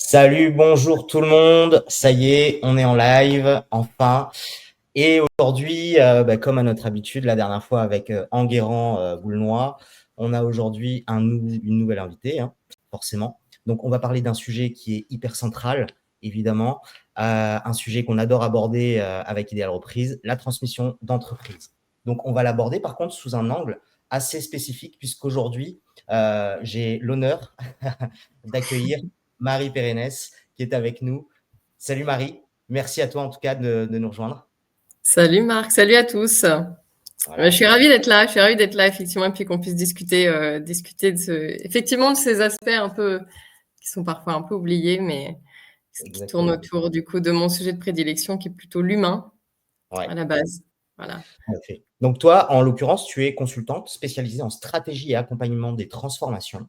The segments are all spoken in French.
Salut, bonjour tout le monde. Ça y est, on est en live, enfin. Et aujourd'hui, comme à notre habitude, la dernière fois avec Enguerrand Boulnois, on a aujourd'hui une nouvelle invitée, hein, forcément. Donc, on va parler d'un sujet qui est hyper central, évidemment, un sujet qu'on adore aborder avec Idéal Reprise, la transmission d'entreprise. Donc, on va l'aborder par contre sous un angle assez spécifique, puisqu'aujourd'hui, j'ai l'honneur d'accueillir Marie Pérennes qui est avec nous. Salut Marie, merci à toi en tout cas de nous rejoindre. Salut Marc, salut à tous. Je Voilà. suis ravie d'être là, effectivement, et puis qu'on puisse discuter, effectivement, de ces aspects un peu, qui sont parfois un peu oubliés, mais qui tournent Exactement. autour du coup de mon sujet de prédilection, qui est plutôt l'humain Ouais. à la base. Voilà. Okay. Donc toi, en l'occurrence, tu es consultante spécialisée en stratégie et accompagnement des transformations.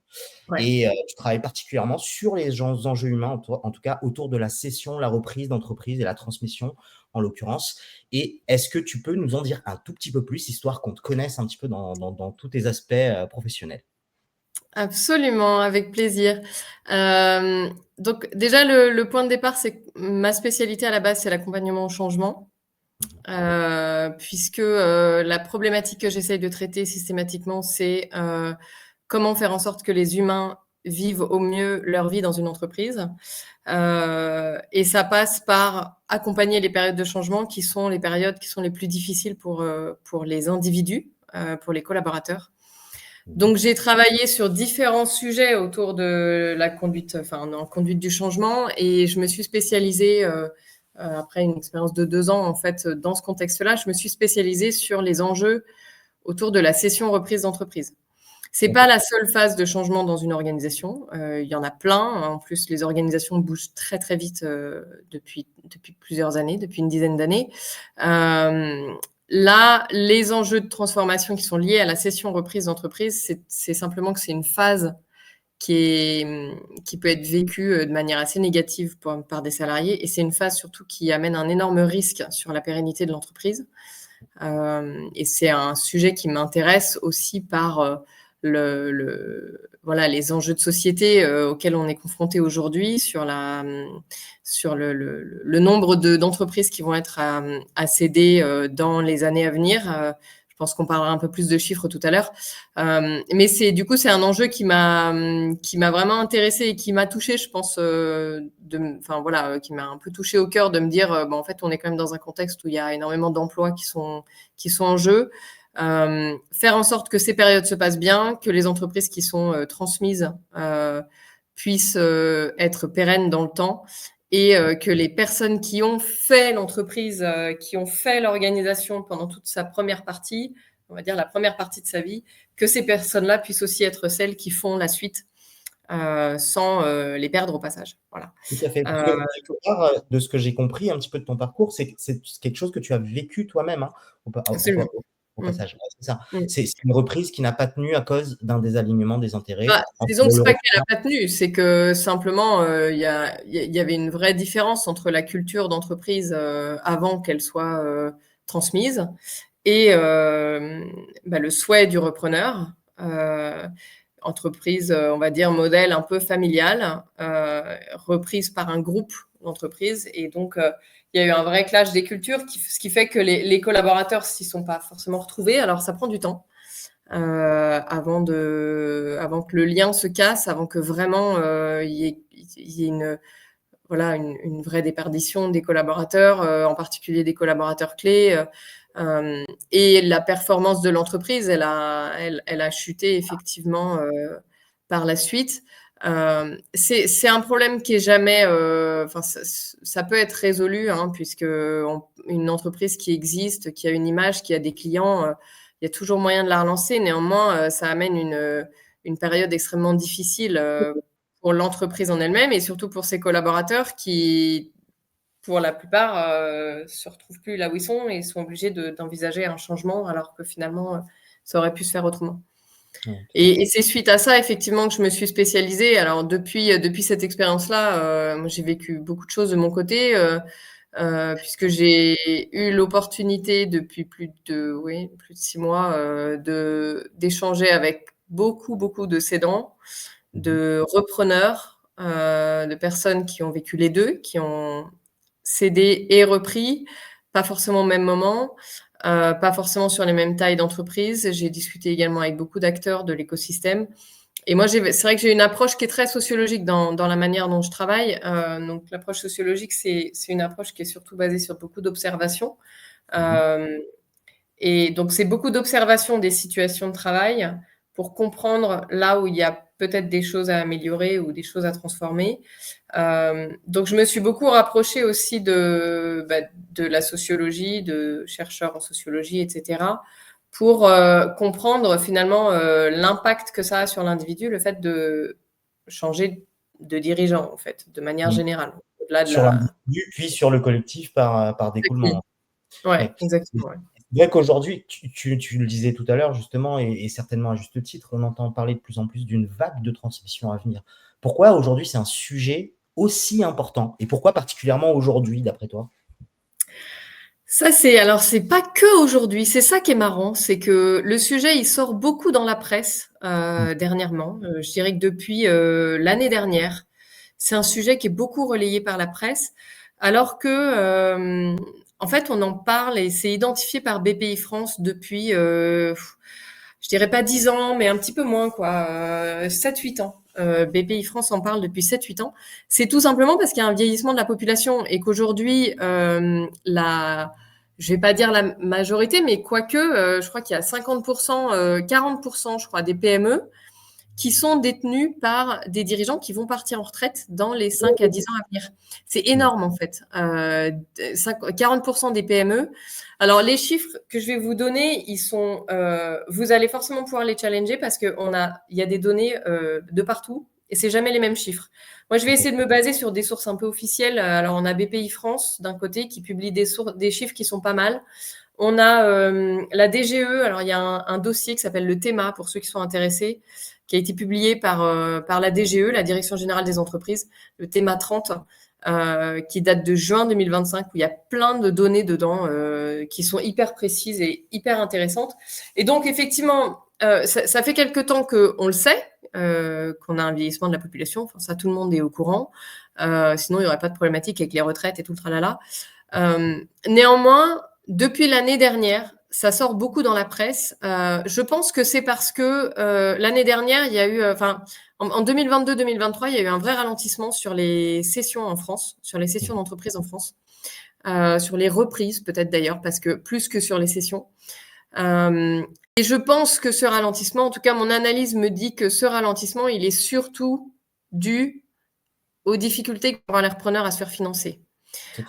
Ouais. Et tu travailles particulièrement sur les enjeux humains, en tout cas autour de la cession, la reprise d'entreprise et la transmission, en l'occurrence. Et est-ce que tu peux nous en dire un tout petit peu plus, histoire qu'on te connaisse un petit peu dans tous tes aspects professionnels? Absolument, avec plaisir. Donc déjà, le point de départ, c'est que ma spécialité à la base, c'est l'accompagnement au changement. Puisque la problématique que j'essaye de traiter systématiquement, c'est comment faire en sorte que les humains vivent au mieux leur vie dans une entreprise. Et ça passe par accompagner les périodes de changement qui sont les périodes qui sont les plus difficiles pour les individus, pour les collaborateurs. Donc j'ai travaillé sur différents sujets autour de la conduite, enfin en conduite du changement, et je me suis spécialisée après une expérience de 2 ans en fait dans ce contexte-là, je me suis spécialisée sur les enjeux autour de la cession-reprise d'entreprise. C'est pas Okay. la seule phase de changement dans une organisation. Il y en a plein. En plus, les organisations bougent très très vite depuis plusieurs années, depuis une dizaine d'années. Là, les enjeux de transformation qui sont liés à la cession-reprise d'entreprise, c'est simplement que c'est une phase qui peut être vécue de manière assez négative par des salariés, et c'est une phase surtout qui amène un énorme risque sur la pérennité de l'entreprise. Et c'est un sujet qui m'intéresse aussi par voilà, les enjeux de société auxquels on est confronté aujourd'hui, sur le nombre d'entreprises qui vont être à céder dans les années à venir. Je pense qu'on parlera un peu plus de chiffres tout à l'heure. Mais du coup, c'est un enjeu qui m'a vraiment intéressée et qui m'a touchée, je pense, voilà, qui m'a un peu touchée au cœur de me dire, en fait, on est quand même dans un contexte où il y a énormément d'emplois qui sont en jeu. Faire en sorte que ces périodes se passent bien, que les entreprises qui sont transmises puissent être pérennes dans le temps, et que les personnes qui ont fait l'entreprise, qui ont fait l'organisation pendant toute sa première partie, on va dire la première partie de sa vie, que ces personnes-là puissent aussi être celles qui font la suite sans les perdre au passage. Voilà. Tout à fait. Parce que quelque part, de ce que j'ai compris un petit peu de ton parcours, c'est quelque chose que tu as vécu toi-même, hein, Absolument. au Mmh. passage. Ouais, c'est ça. Mmh. C'est une reprise qui n'a pas tenu à cause d'un désalignement des intérêts Bah, entre disons que le c'est pas qu'elle repreneur. a pas tenu, c'est que simplement, il y avait une vraie différence entre la culture d'entreprise, avant qu'elle soit, transmise, et le souhait du repreneur. Entreprise, on va dire modèle un peu familial, reprise par un groupe d'entreprises, et donc il y a eu un vrai clash des cultures, ce qui fait que les collaborateurs s'y sont pas forcément retrouvés. Alors ça prend du temps avant que le lien se casse, avant que vraiment il y ait une vraie déperdition des collaborateurs, en particulier des collaborateurs clés. Et la performance de l'entreprise, elle a chuté effectivement par la suite. C'est un problème qui est jamais, enfin, ça peut être résolu, hein, puisque une entreprise qui existe, qui a une image, qui a des clients, il y a toujours moyen de la relancer. Néanmoins, ça amène une période extrêmement difficile pour l'entreprise en elle-même, et surtout pour ses collaborateurs qui, pour la plupart, se retrouvent plus là où ils sont et sont obligés d'envisager un changement, alors que finalement, ça aurait pu se faire autrement. Ouais, tout à Et fait. c'est suite à ça, effectivement, que je me suis spécialisée. Alors depuis cette expérience-là, moi j'ai vécu beaucoup de choses de mon côté, puisque j'ai eu l'opportunité depuis plus de 6 mois, d'échanger avec beaucoup, beaucoup de cédants, Mmh. de repreneurs, de personnes qui ont vécu les deux, qui ont cédé et repris, pas forcément au même moment, pas forcément sur les mêmes tailles d'entreprise. J'ai discuté également avec beaucoup d'acteurs de l'écosystème. Et moi, c'est vrai que j'ai une approche qui est très sociologique dans la manière dont je travaille. Donc, l'approche sociologique, c'est une approche qui est surtout basée sur beaucoup d'observations. Et donc, c'est beaucoup d'observations des situations de travail pour comprendre là où il y a peut-être des choses à améliorer ou des choses à transformer. Donc, je me suis beaucoup rapprochée aussi de la sociologie, de chercheurs en sociologie, etc., pour comprendre finalement l'impact que ça a sur l'individu, le fait de changer de dirigeant, en fait, de manière générale. Au-delà de Sur l'individu, puis sur le collectif par découlement. Ouais, Ouais. exactement. Ouais. C'est vrai qu'aujourd'hui, tu le disais tout à l'heure justement, et certainement à juste titre, on entend parler de plus en plus d'une vague de transmission à venir. Pourquoi aujourd'hui c'est un sujet aussi important? Et pourquoi particulièrement aujourd'hui, d'après toi? Ça, c'est pas que aujourd'hui. C'est ça qui est marrant, c'est que le sujet, il sort beaucoup dans la presse dernièrement. Je dirais que depuis l'année dernière, c'est un sujet qui est beaucoup relayé par la presse, alors que en fait, on en parle et c'est identifié par BPI France depuis, je dirais pas 10 ans, mais un petit peu moins, quoi, 7-8 ans. BPI France en parle depuis 7-8 ans. C'est tout simplement parce qu'il y a un vieillissement de la population et qu'aujourd'hui, je vais pas dire la majorité, mais quoique, je crois qu'il y a 50%, 40%, je crois, des PME qui sont détenus par des dirigeants qui vont partir en retraite dans les 5 à 10 ans à venir. C'est énorme, en fait. 40% des PME. Alors, les chiffres que je vais vous donner, vous allez forcément pouvoir les challenger parce qu'il y a des données de partout et c'est jamais les mêmes chiffres. Moi, je vais essayer de me baser sur des sources un peu officielles. Alors, on a BPI France, d'un côté, qui publie des chiffres qui sont pas mal. On a la DGE. Alors, il y a un dossier qui s'appelle le THEMA, pour ceux qui sont intéressés, qui a été publié par la DGE, la Direction Générale des Entreprises, le THEMA 30, qui date de juin 2025, où il y a plein de données dedans qui sont hyper précises et hyper intéressantes. Et donc, effectivement, ça fait quelque temps qu'on le sait, qu'on a un vieillissement de la population. Enfin, ça, tout le monde est au courant. Sinon, il n'y aurait pas de problématique avec les retraites et tout le tralala. Néanmoins, depuis l'année dernière, ça sort beaucoup dans la presse. Je pense que c'est parce que l'année dernière, il y a eu, en 2022-2023, il y a eu un vrai ralentissement sur les cessions en France, sur les cessions d'entreprises en France, sur les reprises peut-être d'ailleurs, parce que plus que sur les cessions. Et je pense que ce ralentissement, en tout cas mon analyse me dit que ce ralentissement, il est surtout dû aux difficultés qu'auront les repreneurs à se faire financer.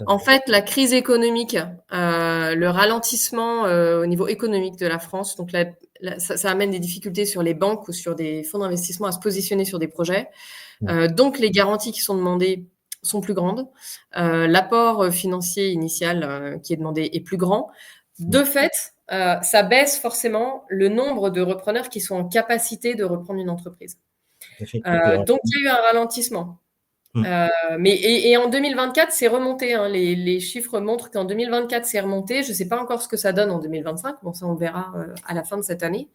En fait, la crise économique, le ralentissement au niveau économique de la France, donc ça amène des difficultés sur les banques ou sur des fonds d'investissement à se positionner sur des projets. Donc, les garanties qui sont demandées sont plus grandes. L'apport financier initial qui est demandé est plus grand. De fait, ça baisse forcément le nombre de repreneurs qui sont en capacité de reprendre une entreprise. Donc, il y a eu un ralentissement. Et en 2024, c'est remonté. Hein. Les chiffres montrent qu'en 2024, c'est remonté. Je ne sais pas encore ce que ça donne en 2025. Bon, ça, on verra à la fin de cette année.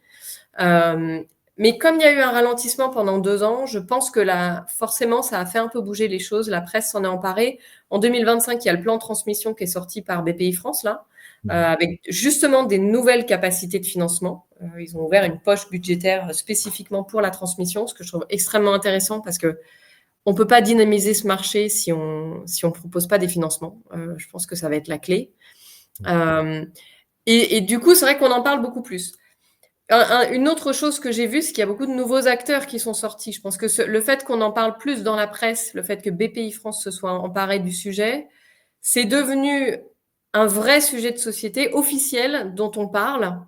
Mais comme il y a eu un ralentissement pendant 2 ans, je pense que forcément, ça a fait un peu bouger les choses. La presse s'en est emparée. En 2025, il y a le plan de transmission qui est sorti par BPI France, là, avec justement des nouvelles capacités de financement. Ils ont ouvert une poche budgétaire spécifiquement pour la transmission, ce que je trouve extrêmement intéressant parce que on ne peut pas dynamiser ce marché si on propose pas des financements. Je pense que ça va être la clé. Et du coup, c'est vrai qu'on en parle beaucoup plus. Une autre chose que j'ai vue, c'est qu'il y a beaucoup de nouveaux acteurs qui sont sortis. Je pense que le fait qu'on en parle plus dans la presse, le fait que BPI France se soit emparé du sujet, c'est devenu un vrai sujet de société officiel dont on parle.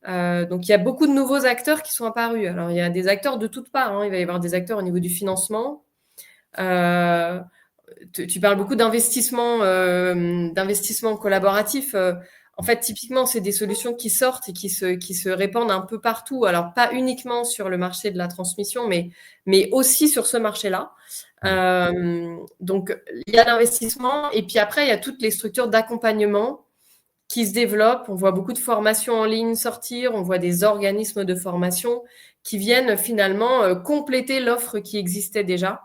Donc, il y a beaucoup de nouveaux acteurs qui sont apparus. Alors, il y a des acteurs de toutes parts. Hein. Il va y avoir des acteurs au niveau du financement. Tu parles beaucoup d'investissement collaboratif. En fait, typiquement, c'est des solutions qui sortent et qui se répandent un peu partout. Alors, pas uniquement sur le marché de la transmission, mais aussi sur ce marché-là. Donc, il y a l'investissement. Et puis après, il y a toutes les structures d'accompagnement qui se développent. On voit beaucoup de formations en ligne sortir. On voit des organismes de formation qui viennent finalement compléter l'offre qui existait déjà.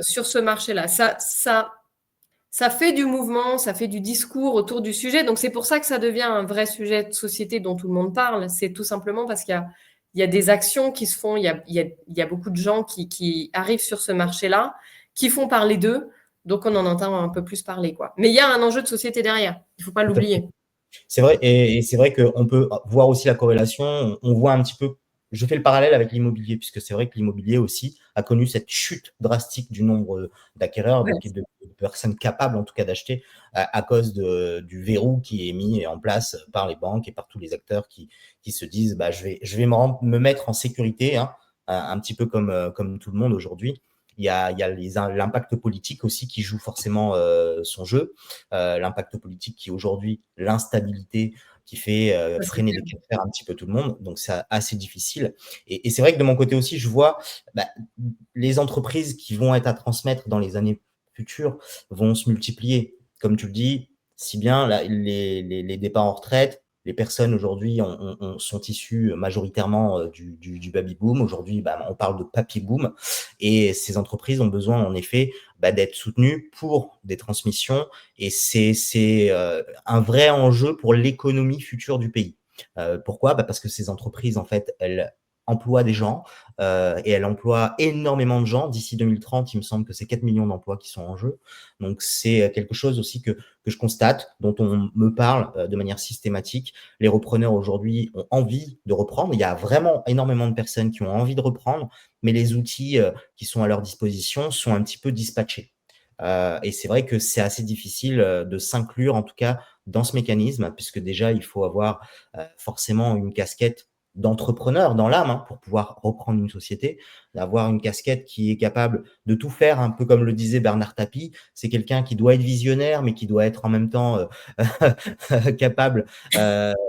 sur ce marché-là. Ça fait du mouvement, ça fait du discours autour du sujet. Donc, c'est pour ça que ça devient un vrai sujet de société dont tout le monde parle. C'est tout simplement parce qu'il y a des actions qui se font, il y a beaucoup de gens qui arrivent sur ce marché-là, qui font parler d'eux. Donc, on en entend un peu plus parler, quoi. Mais il y a un enjeu de société derrière. Il ne faut pas Tout à fait. l'oublier. C'est vrai, et c'est vrai qu'on peut voir aussi la corrélation. On voit un petit peu, je fais le parallèle avec l'immobilier, puisque c'est vrai que l'immobilier aussi a connu cette chute drastique du nombre d'acquéreurs, Ouais. de personnes capables en tout cas d'acheter, à cause du verrou qui est mis en place par les banques et par tous les acteurs qui se disent bah, je vais me mettre en sécurité, hein, un petit peu comme tout le monde aujourd'hui. Il y a l'impact politique aussi qui joue forcément son jeu. L'impact politique qui aujourd'hui, l'instabilité qui fait Ça, c'est freiner clair. les pieds de fer un petit peu tout le monde. Donc, c'est assez difficile. Et c'est vrai que de mon côté aussi, je vois bah, les entreprises qui vont être à transmettre dans les années futures vont se multiplier. Comme tu le dis, si bien là, les départs en retraite, les personnes aujourd'hui sont issues majoritairement du baby boom. Aujourd'hui, bah, on parle de papy boom. Et ces entreprises ont besoin, en effet, bah, d'être soutenues pour des transmissions. Et c'est un vrai enjeu pour l'économie future du pays. Pourquoi? Bah, parce que ces entreprises, en fait, elles emploient des gens et elles emploient énormément de gens. D'ici 2030, il me semble que c'est 4 millions d'emplois qui sont en jeu. Donc, c'est quelque chose aussi que je constate, dont on me parle de manière systématique. Les repreneurs aujourd'hui ont envie de reprendre. Il y a vraiment énormément de personnes qui ont envie de reprendre, mais les outils qui sont à leur disposition sont un petit peu dispatchés. Et c'est vrai que c'est assez difficile de s'inclure, en tout cas, dans ce mécanisme, puisque déjà, il faut avoir forcément une casquette d'entrepreneur dans l'âme, hein, pour pouvoir reprendre une société, d'avoir une casquette qui est capable de tout faire, un peu comme le disait Bernard Tapie. C'est quelqu'un qui doit être visionnaire, mais qui doit être en même temps capable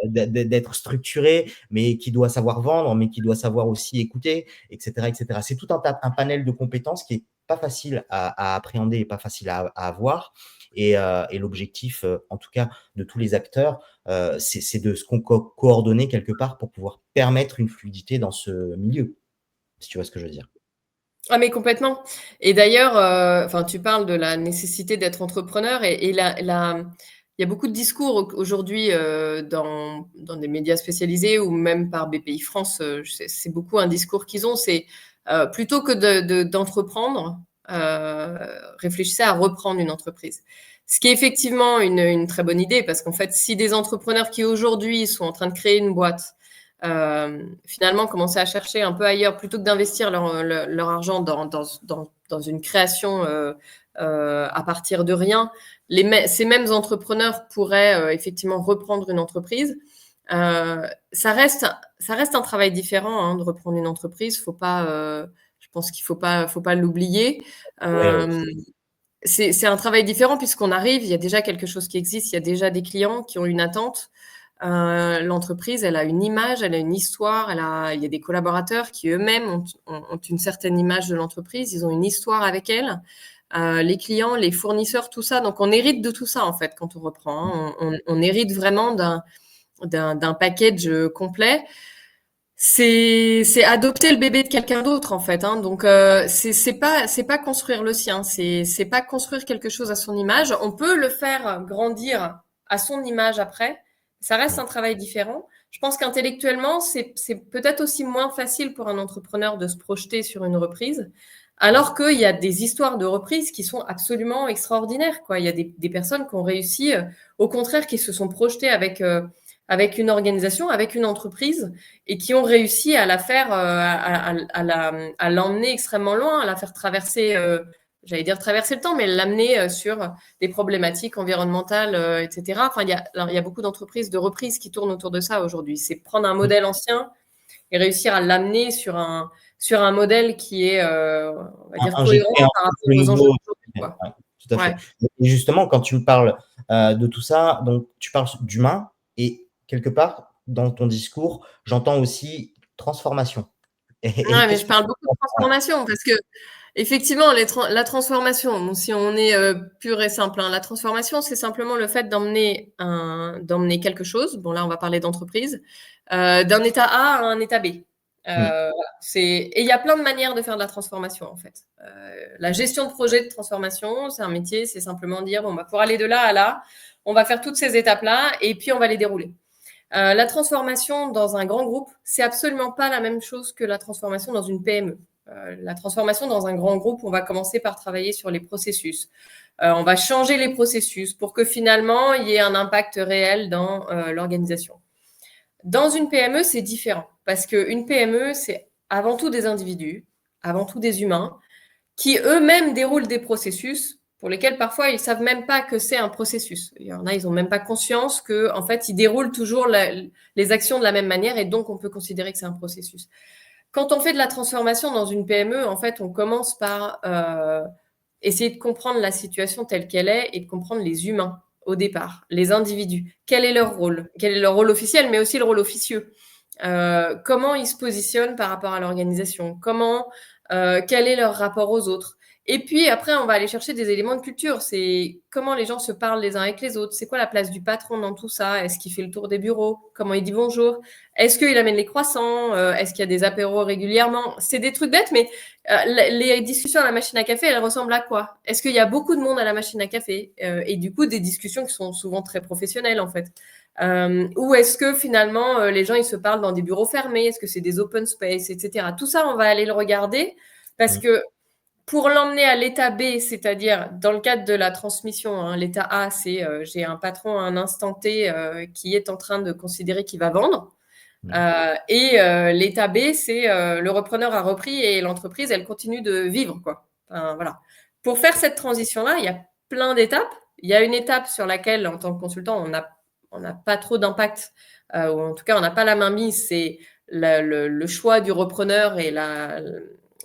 d'être structuré, mais qui doit savoir vendre, mais qui doit savoir aussi écouter, etc., etc. C'est tout un panel de compétences qui est pas facile à appréhender et pas facile à avoir. Et l'objectif, en tout cas, de tous les acteurs, c'est de se coordonner quelque part pour pouvoir permettre une fluidité dans ce milieu, si tu vois ce que je veux dire. Ah, mais complètement. Et d'ailleurs, enfin, tu parles de la nécessité d'être entrepreneur et il y a beaucoup de discours aujourd'hui dans des médias spécialisés ou même par BPI France. C'est beaucoup un discours qu'ils ont. C'est plutôt que d'entreprendre, réfléchissez à reprendre une entreprise. Ce qui est effectivement une très bonne idée parce qu'en fait, si des entrepreneurs qui aujourd'hui sont en train de créer une boîte finalement commencer à chercher un peu ailleurs plutôt que d'investir leur argent dans une création à partir de rien. Ces mêmes entrepreneurs pourraient effectivement reprendre une entreprise. Ça reste un travail différent hein, de reprendre une entreprise. Je pense qu'il faut pas l'oublier. Ouais, C'est un travail différent puisqu'on arrive, il y a déjà quelque chose qui existe, il y a déjà des clients qui ont une attente. L'entreprise, elle a une image, elle a une histoire, il y a des collaborateurs qui eux-mêmes ont une certaine image de l'entreprise, ils ont une histoire avec elle. Les clients, les fournisseurs, tout ça. Donc, on hérite de tout ça, en fait, quand on reprend. Hein. On hérite vraiment d'un package complet. C'est adopter le bébé de quelqu'un d'autre, en fait. Hein. Donc, c'est pas construire le sien. C'est pas construire quelque chose à son image. On peut le faire grandir à son image après. Ça reste un travail différent. Je pense qu'intellectuellement, c'est peut-être aussi moins facile pour un entrepreneur de se projeter sur une reprise, alors qu'il y a des histoires de reprise qui sont absolument extraordinaires, quoi. Il y a des personnes qui ont réussi, au contraire, qui se sont projetées avec une organisation, avec une entreprise, et qui ont réussi à la faire, à l'emmener extrêmement loin, à la faire traverser, j'allais dire traverser le temps, mais l'amener sur des problématiques environnementales, etc. Enfin, il y a beaucoup d'entreprises de reprise qui tournent autour de ça aujourd'hui. C'est prendre un modèle ancien et réussir à l'amener sur un modèle qui est, on va dire, cohérent injecter un par peu rapport plus aux enjeux nouveau. d'aujourd'hui, quoi. Ouais, tout à fait. Ouais. Et justement, quand tu me parles de tout ça, donc tu parles d'humain et quelque part, dans ton discours, j'entends aussi transformation. Et Ouais, mais qu'est-ce je que tu parle beaucoup de transformation parce que effectivement, la transformation, bon, si on est pur et simple, hein, la transformation, c'est simplement le fait d'emmener quelque chose. Bon, là, on va parler d'entreprise, d'un état A à un état B. Voilà. Et il y a plein de manières de faire de la transformation, en fait. La gestion de projet de transformation, c'est un métier, c'est simplement dire, bon, bah, pour aller de là à là, on va faire toutes ces étapes-là et puis on va les dérouler. La transformation dans un grand groupe, c'est absolument pas la même chose que la transformation dans une PME. La transformation dans un grand groupe, on va commencer par travailler sur les processus. On va changer les processus pour que finalement, il y ait un impact réel dans l'organisation. Dans une PME, c'est différent parce qu'une PME, c'est avant tout des individus, avant tout des humains, qui eux-mêmes déroulent des processus pour lesquels parfois ils savent même pas que c'est un processus. Il y en a, ils ont même pas conscience que en fait ils déroulent toujours les actions de la même manière et donc on peut considérer que c'est un processus. Quand on fait de la transformation dans une PME, en fait, on commence par essayer de comprendre la situation telle qu'elle est et de comprendre les humains au départ, les individus. Quel est leur rôle? Quel est leur rôle officiel, mais aussi le rôle officieux? Comment ils se positionnent par rapport à l'organisation? Quel est leur rapport aux autres? Et puis après, on va aller chercher des éléments de culture. C'est comment les gens se parlent les uns avec les autres. C'est quoi la place du patron dans tout ça? Est-ce qu'il fait le tour des bureaux? Comment il dit bonjour? Est-ce qu'il amène les croissants? Est-ce qu'il y a des apéros régulièrement? C'est des trucs bêtes, mais les discussions à la machine à café, elles ressemblent à quoi? Est-ce qu'il y a beaucoup de monde à la machine à café? Et du coup, des discussions qui sont souvent très professionnelles, en fait. Ou est-ce que finalement, les gens, ils se parlent dans des bureaux fermés? Est-ce que c'est des open space, etc. Tout ça, on va aller le regarder parce que pour l'emmener à l'état B, c'est-à-dire dans le cadre de la transmission, hein, l'état A, c'est j'ai un patron à un instant T qui est en train de considérer qu'il va vendre. L'état B, c'est le repreneur a repris et l'entreprise, elle continue de vivre, quoi. Enfin, voilà. Pour faire cette transition-là, il y a plein d'étapes. Il y a une étape sur laquelle, en tant que consultant, on n'a pas trop d'impact, ou en tout cas, on n'a pas la main mise. C'est le choix du repreneur et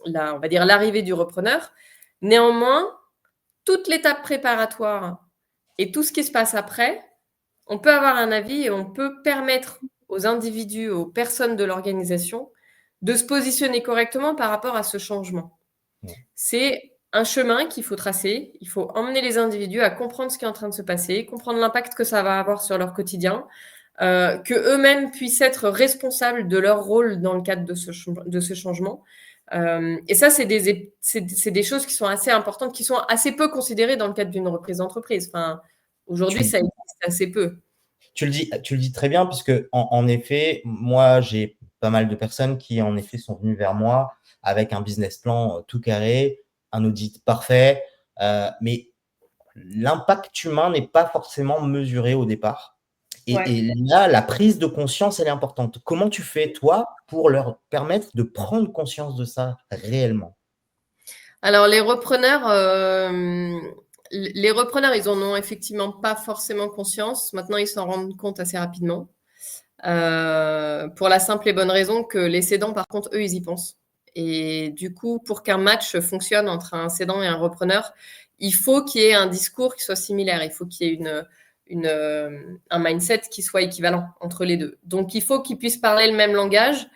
on va dire l'arrivée du repreneur. Néanmoins, toute l'étape préparatoire et tout ce qui se passe après, on peut avoir un avis et on peut permettre aux individus, aux personnes de l'organisation de se positionner correctement par rapport à ce changement. C'est un chemin qu'il faut tracer. Il faut emmener les individus à comprendre ce qui est en train de se passer, comprendre l'impact que ça va avoir sur leur quotidien, que eux-mêmes puissent être responsables de leur rôle dans le cadre de ce changement. Et ça, c'est des choses qui sont assez importantes, qui sont assez peu considérées dans le cadre d'une reprise d'entreprise. Enfin, aujourd'hui, ça existe assez peu. Tu le dis très bien, puisque en effet, moi, j'ai pas mal de personnes qui, en effet, sont venues vers moi avec un business plan tout carré, un audit parfait, mais l'impact humain n'est pas forcément mesuré au départ. Et là, la prise de conscience, elle est importante. Comment tu fais, toi, pour leur permettre de prendre conscience de ça réellement? Alors, les repreneurs, ils en ont effectivement pas forcément conscience. Maintenant, ils s'en rendent compte assez rapidement. Pour la simple et bonne raison que les cédants, par contre, eux, ils y pensent. Et du coup, pour qu'un match fonctionne entre un cédant et un repreneur, il faut qu'il y ait un discours qui soit similaire. Il faut qu'il y ait un mindset qui soit équivalent entre les deux. Donc, il faut qu'ils puissent parler le même langage.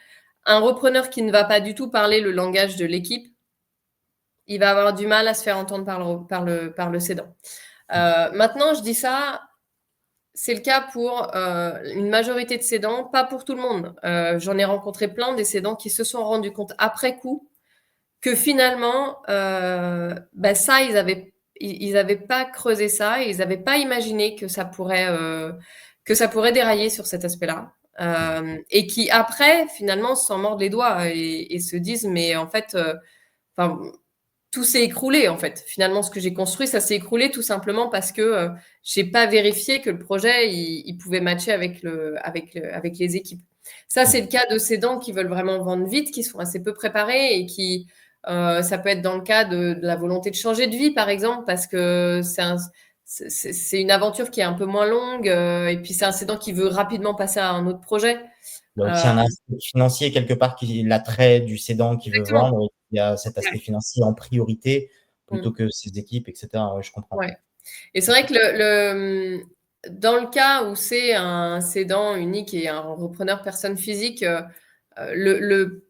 Un repreneur qui ne va pas du tout parler le langage de l'équipe, il va avoir du mal à se faire entendre par le cédant. Maintenant, je dis ça, c'est le cas pour une majorité de cédants, pas pour tout le monde. J'en ai rencontré plein des cédants qui se sont rendus compte après coup que finalement, ça, ils avaient pas creusé ça, ils n'avaient pas imaginé que ça pourrait dérailler sur cet aspect-là. Et qui après, finalement, s'en mordent les doigts et se disent, mais en fait, tout s'est écroulé, en fait. Finalement, ce que j'ai construit, ça s'est écroulé tout simplement parce que j'ai pas vérifié que le projet, il pouvait matcher avec les équipes. Ça, c'est le cas de cédants qui veulent vraiment vendre vite, qui sont assez peu préparés et qui, ça peut être dans le cas de la volonté de changer de vie, par exemple, parce que c'est une aventure qui est un peu moins longue et puis c'est un cédant qui veut rapidement passer à un autre projet. Donc, il y a un aspect financier quelque part qui est l'attrait du cédant qui veut Exactement. vendre. Il y a cet aspect financier en priorité plutôt que ses équipes, etc. Ouais, je comprends. Ouais. Et c'est vrai que dans le cas où c'est un cédant unique et un repreneur personne physique, le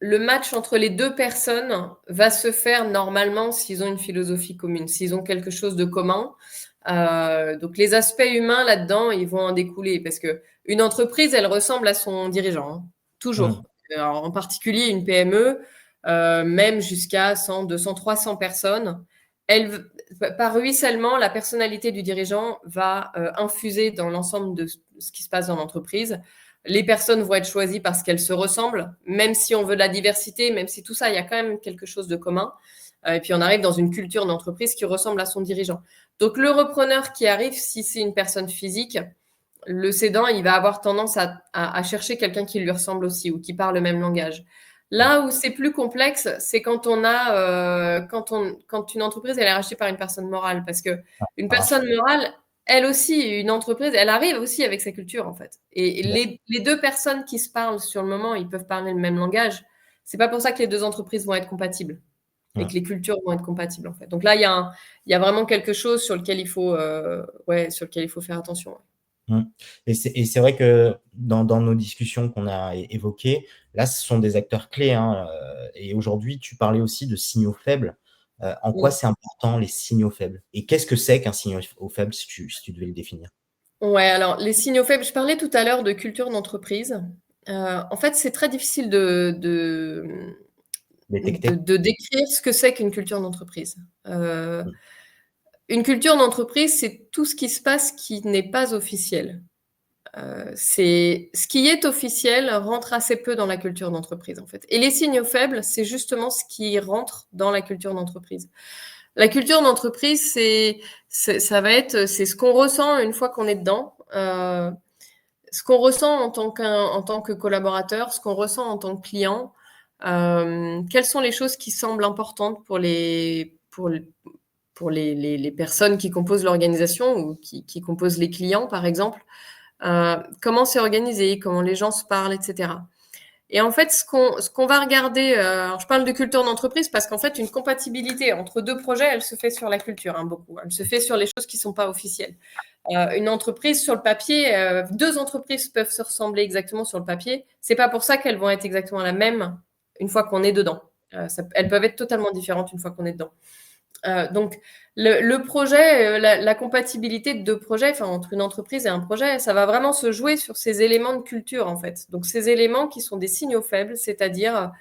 match entre les deux personnes va se faire normalement s'ils ont une philosophie commune, s'ils ont quelque chose de commun. Donc les aspects humains là-dedans, ils vont en découler parce que une entreprise, elle ressemble à son dirigeant, hein, toujours. Alors, en particulier une PME, même jusqu'à 100, 200, 300 personnes, par ruissellement, la personnalité du dirigeant va infuser dans l'ensemble de ce qui se passe dans l'entreprise. Les personnes vont être choisies parce qu'elles se ressemblent, même si on veut de la diversité, même si tout ça, il y a quand même quelque chose de commun. Et puis, on arrive dans une culture d'entreprise qui ressemble à son dirigeant. Donc, le repreneur qui arrive, si c'est une personne physique, le cédant, il va avoir tendance à chercher quelqu'un qui lui ressemble aussi ou qui parle le même langage. Là où c'est plus complexe, c'est quand quand une entreprise elle est rachetée par une personne morale, parce que une Ça marche. personne morale, elle aussi, une entreprise, elle arrive aussi avec sa culture en fait. Et Bien sûr. les deux personnes qui se parlent sur le moment, ils peuvent parler le même langage. C'est pas pour ça que les deux entreprises vont être compatibles et Mm. que les cultures vont être compatibles en fait. Donc là, il y a vraiment quelque chose sur lequel sur lequel il faut faire attention. Mm. Et c'est vrai que dans nos discussions qu'on a évoquées, là, ce sont des acteurs clés, hein, et aujourd'hui, tu parlais aussi de signaux faibles. En quoi Ouais. c'est important, les signaux faibles? Et qu'est-ce que c'est qu'un signal faible, si tu devais le définir? Ouais, alors les signaux faibles, je parlais tout à l'heure de culture d'entreprise. En fait, c'est très difficile Détecter? de décrire ce que c'est qu'une culture d'entreprise. Mm. Une culture d'entreprise, c'est tout ce qui se passe qui n'est pas officiel. C'est ce qui est officiel rentre assez peu dans la culture d'entreprise, en fait. Et les signaux faibles, c'est justement ce qui rentre dans la culture d'entreprise. La culture d'entreprise, ça va être, c'est ce qu'on ressent une fois qu'on est dedans. Ce qu'on ressent en tant que collaborateur, ce qu'on ressent en tant que client, quelles sont les choses qui semblent importantes pour les personnes qui composent l'organisation ou qui composent les clients, par exemple. Comment c'est organisé, comment les gens se parlent, etc. Et en fait, ce qu'on va regarder, alors je parle de culture d'entreprise parce qu'en fait, une compatibilité entre deux projets, elle se fait sur la culture, hein, beaucoup. Elle se fait sur les choses qui ne sont pas officielles. Une entreprise sur le papier, deux entreprises peuvent se ressembler exactement sur le papier. C'est pas pour ça qu'elles vont être exactement la même une fois qu'on est dedans. Elles peuvent être totalement différentes une fois qu'on est dedans. Donc, le projet, la compatibilité de deux projets, enfin, entre une entreprise et un projet, ça va vraiment se jouer sur ces éléments de culture, en fait. Donc, ces éléments qui sont des signaux faibles, c'est-à-dire,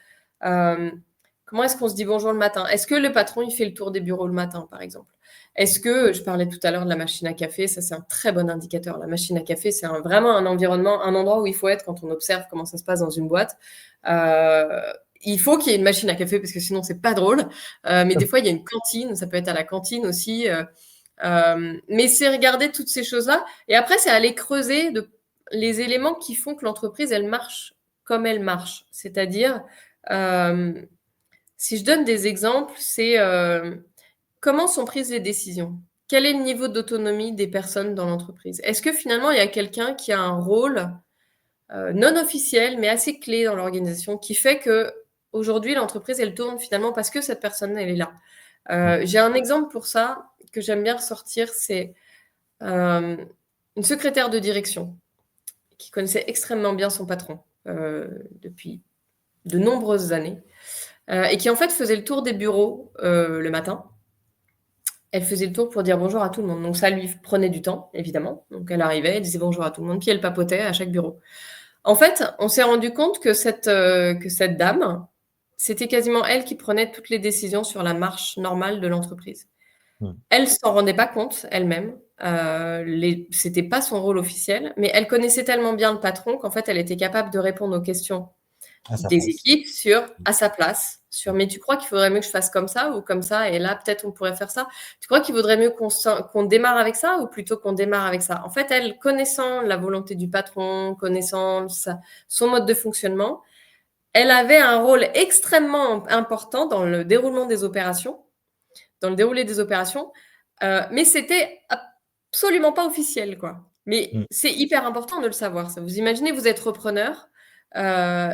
comment est-ce qu'on se dit bonjour le matin? Est-ce que le patron, il fait le tour des bureaux le matin, par exemple? Est-ce que, je parlais tout à l'heure de la machine à café, ça c'est un très bon indicateur. La machine à café, c'est vraiment un environnement, un endroit où il faut être quand on observe comment ça se passe dans une boîte. Il faut qu'il y ait une machine à café parce que sinon c'est pas drôle. Mais des fois il y a une cantine, ça peut être à la cantine aussi. Mais c'est regarder toutes ces choses-là et après c'est aller creuser les éléments qui font que l'entreprise elle marche comme elle marche. C'est-à-dire euh, si je donne des exemples, c'est comment sont prises les décisions? Quel est le niveau d'autonomie des personnes dans l'entreprise? Est-ce que finalement il y a quelqu'un qui a un rôle non officiel, mais assez clé dans l'organisation, qui fait que aujourd'hui l'entreprise elle tourne finalement parce que cette personne elle est là. Mm. J'ai un exemple pour ça que j'aime bien ressortir, c'est euh, une secrétaire de direction qui connaissait extrêmement bien son patron depuis de nombreuses années et qui en fait faisait le tour des bureaux le matin. Elle faisait le tour pour dire bonjour à tout le monde. Donc ça lui prenait du temps, évidemment. Donc elle arrivait, elle disait bonjour à tout le monde, puis elle papotait à chaque bureau. En fait, on s'est rendu compte que cette dame, c'était quasiment elle qui prenait toutes les décisions sur la marche normale de l'entreprise. Mm. Elle s'en rendait pas compte elle-même. C'était pas son rôle officiel, mais elle connaissait tellement bien le patron qu'en fait, elle était capable de répondre aux questions À sa des place. équipes à sa place, mais tu crois qu'il faudrait mieux que je fasse comme ça ou comme ça, et là, peut-être on pourrait faire ça. Tu crois qu'il vaudrait mieux qu'on démarre avec ça ou plutôt qu'on démarre avec ça? En fait, elle, connaissant la volonté du patron, connaissant son mode de fonctionnement, elle avait un rôle extrêmement important dans le déroulement des opérations, dans le déroulé des opérations, mais c'était absolument pas officiel, quoi. Mais Mm. c'est hyper important de le savoir. Ça. Vous imaginez, vous êtes repreneur.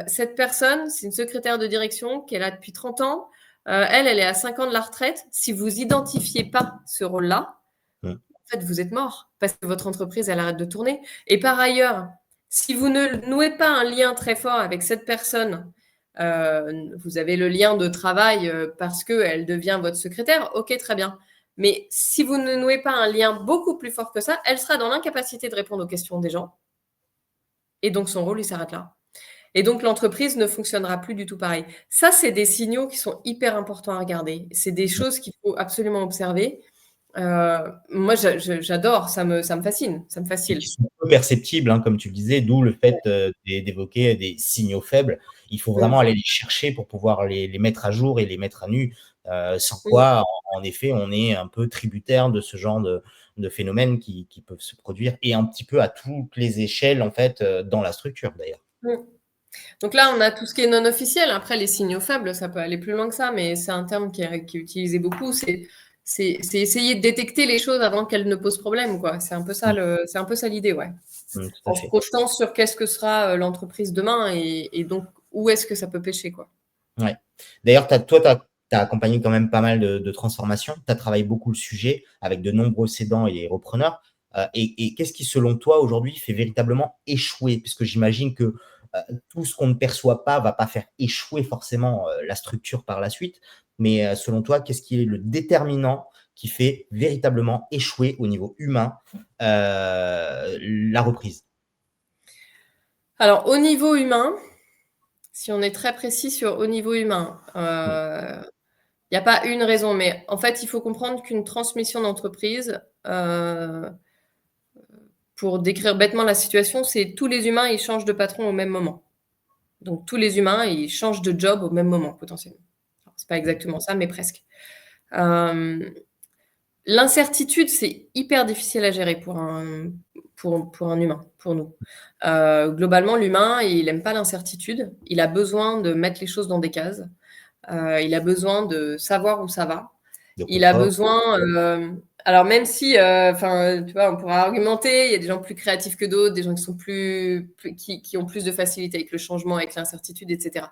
Cette personne, c'est une secrétaire de direction qui est là depuis 30 ans. Elle est à 5 ans de la retraite. Si vous identifiez pas ce rôle-là, Mm. en fait, vous êtes mort parce que votre entreprise, elle arrête de tourner. Et par ailleurs, si vous ne nouez pas un lien très fort avec cette personne, vous avez le lien de travail parce qu'elle devient votre secrétaire, ok, très bien. Mais si vous ne nouez pas un lien beaucoup plus fort que ça, elle sera dans l'incapacité de répondre aux questions des gens. Et donc, son rôle, il s'arrête là. Et donc, l'entreprise ne fonctionnera plus du tout pareil. Ça, c'est des signaux qui sont hyper importants à regarder. C'est des choses qu'il faut absolument observer. Moi, j'adore, ça me fascine, ça me Et fascine. qui sont peu perceptibles, hein, comme tu le disais, d'où le fait d'évoquer des signaux faibles. Il faut vraiment Mm. aller les chercher pour pouvoir les mettre à jour et les mettre à nu, sans Mm. quoi, en effet, on est un peu tributaire de ce genre de phénomènes qui peuvent se produire, et un petit peu à toutes les échelles, en fait, dans la structure, d'ailleurs. Mm. Donc là, on a tout ce qui est non officiel. Après, les signaux faibles, ça peut aller plus loin que ça, mais c'est un terme qui est utilisé beaucoup. C'est essayer de détecter les choses avant qu'elles ne posent problème, quoi. C'est un peu ça l'idée, ouais. Tout à En se fait. projetant sur qu'est-ce que sera l'entreprise demain et donc où est-ce que ça peut pêcher, quoi. Ouais. D'ailleurs, toi, tu as accompagné quand même pas mal de transformations. Tu as travaillé beaucoup le sujet avec de nombreux cédants et repreneurs. Et qu'est-ce qui, selon toi, aujourd'hui, fait véritablement échouer? Puisque j'imagine que tout ce qu'on ne perçoit pas va pas faire échouer forcément la structure par la suite. Mais selon toi, qu'est-ce qui est le déterminant qui fait véritablement échouer au niveau humain la reprise? Alors, au niveau humain, si on est très précis sur au niveau humain, il n'y a pas une raison, mais en fait, il faut comprendre qu'une transmission d'entreprise, pour décrire bêtement la situation, c'est tous les humains, ils changent de patron au même moment. Donc, tous les humains, ils changent de job au même moment, potentiellement. C'est pas exactement ça, mais presque. L'incertitude, c'est hyper difficile à gérer pour un humain, pour nous. Globalement, l'humain, il n'aime pas l'incertitude. Il a besoin de mettre les choses dans des cases. Il a besoin de savoir où ça va. De Il a confort? besoin. Alors même si, tu vois, on pourra argumenter. Il y a des gens plus créatifs que d'autres, des gens qui sont qui ont plus de facilité avec le changement, avec l'incertitude, etc.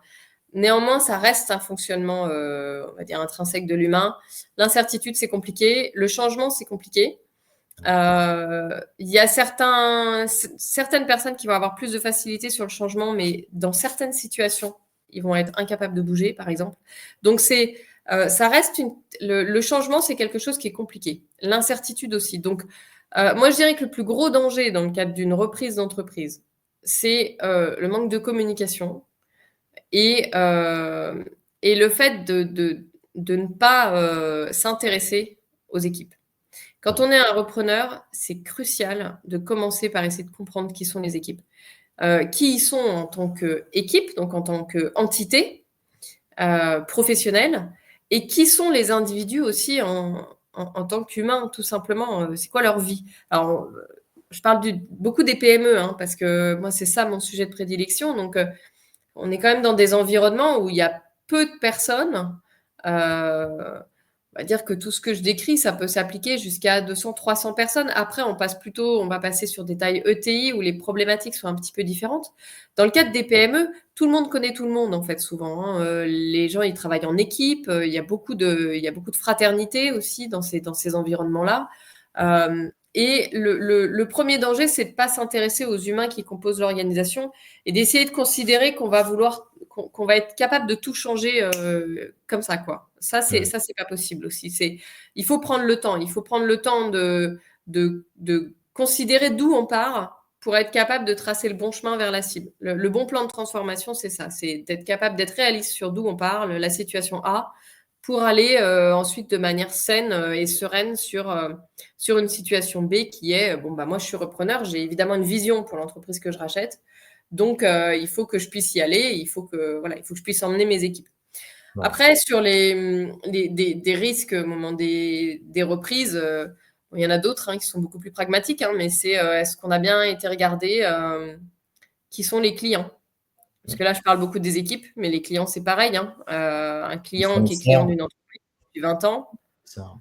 Néanmoins, ça reste un fonctionnement, on va dire, intrinsèque de l'humain. L'incertitude, c'est compliqué. Le changement, c'est compliqué. Il y a certaines personnes qui vont avoir plus de facilité sur le changement, mais dans certaines situations, ils vont être incapables de bouger, par exemple. Donc, ça reste le changement, c'est quelque chose qui est compliqué. L'incertitude aussi. Donc, moi, je dirais que le plus gros danger dans le cadre d'une reprise d'entreprise, c'est le manque de communication et, et le fait de ne pas s'intéresser aux équipes. Quand on est un repreneur, c'est crucial de commencer par essayer de comprendre qui sont les équipes. Qui ils sont en tant qu'équipe, donc en tant qu'entité professionnelle, et qui sont les individus aussi en tant qu'humains, tout simplement. C'est quoi leur vie? Alors, je parle beaucoup des PME, hein, parce que moi, c'est ça mon sujet de prédilection. Donc, on est quand même dans des environnements où il y a peu de personnes. On va dire que tout ce que je décris, ça peut s'appliquer jusqu'à 200, 300 personnes. Après, on va passer sur des tailles ETI où les problématiques sont un petit peu différentes. Dans le cadre des PME, tout le monde connaît tout le monde, en fait, souvent, hein. Les gens, ils travaillent en équipe. Il y a beaucoup de fraternité aussi dans ces environnements-là. Et le premier danger, c'est de ne pas s'intéresser aux humains qui composent l'organisation et d'essayer de considérer qu'on va être capable de tout changer comme ça, quoi. Ça, c'est pas possible aussi. Il faut prendre le temps. Il faut prendre le temps de considérer d'où on part pour être capable de tracer le bon chemin vers la cible. Le bon plan de transformation, c'est ça. C'est d'être capable d'être réaliste sur d'où on part, la situation A, pour aller ensuite de manière saine et sereine sur une situation B qui est, bon, bah, moi, je suis repreneur, j'ai évidemment une vision pour l'entreprise que je rachète. Donc, il faut que je puisse y aller, il faut que je puisse emmener mes équipes. Ouais. Après, sur des risques au moment des reprises, il y en a d'autres qui sont beaucoup plus pragmatiques, hein, mais c'est est-ce qu'on a bien été regardé qui sont les clients? Parce que là, je parle beaucoup des équipes, mais les clients, c'est pareil, hein. Un Les client qui est client fournisseurs, d'une entreprise depuis 20 ans, ça.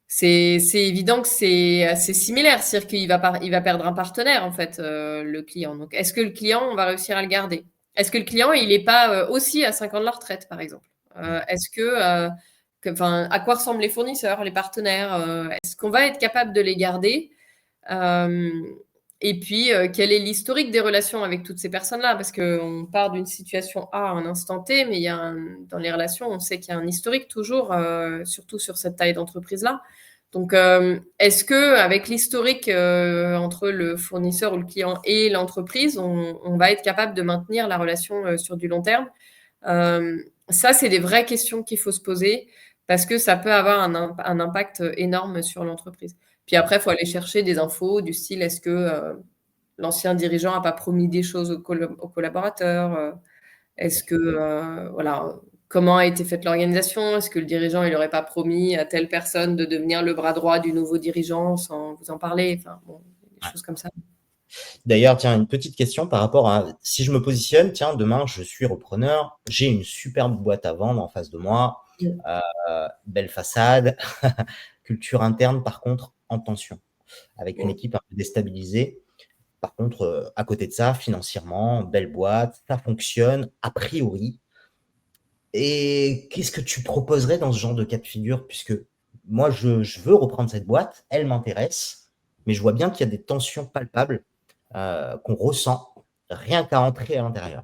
c'est évident que c'est assez similaire. C'est-à-dire qu'il il va perdre un partenaire, en fait, le client. Donc, est-ce que le client, on va réussir à le garder? Est-ce que le client, il n'est pas aussi à 5 ans de la retraite, par exemple? Est-ce à quoi ressemblent les fournisseurs, les partenaires? Est-ce qu'on va être capable de les garder? Et puis, quel est l'historique des relations avec toutes ces personnes-là? Parce qu'on part d'une situation A à un instant T, mais dans les relations, on sait qu'il y a un historique toujours, surtout sur cette taille d'entreprise-là. Donc, est-ce que avec l'historique entre le fournisseur ou le client et l'entreprise, on va être capable de maintenir la relation sur du long terme? Ça, c'est des vraies questions qu'il faut se poser parce que ça peut avoir un impact énorme sur l'entreprise. Puis après, il faut aller chercher des infos du style, est-ce que l'ancien dirigeant n'a pas promis des choses aux collaborateurs? Est-ce que, voilà, comment a été faite l'organisation? Est-ce que le dirigeant, il n'aurait pas promis à telle personne de devenir le bras droit du nouveau dirigeant sans vous en parler? Enfin, bon, des choses comme ça. D'ailleurs, tiens, une petite question par rapport à si je me positionne, tiens, demain, je suis repreneur, j'ai une superbe boîte à vendre en face de moi, Mmh. belle façade, culture interne, par contre, en tension, avec une Mmh. équipe un peu déstabilisée. Par contre, à côté de ça, financièrement, belle boîte, ça fonctionne a priori. Et qu'est-ce que tu proposerais dans ce genre de cas de figure? Puisque moi, je veux reprendre cette boîte, elle m'intéresse, mais je vois bien qu'il y a des tensions palpables qu'on ressent rien qu'à entrer à l'intérieur.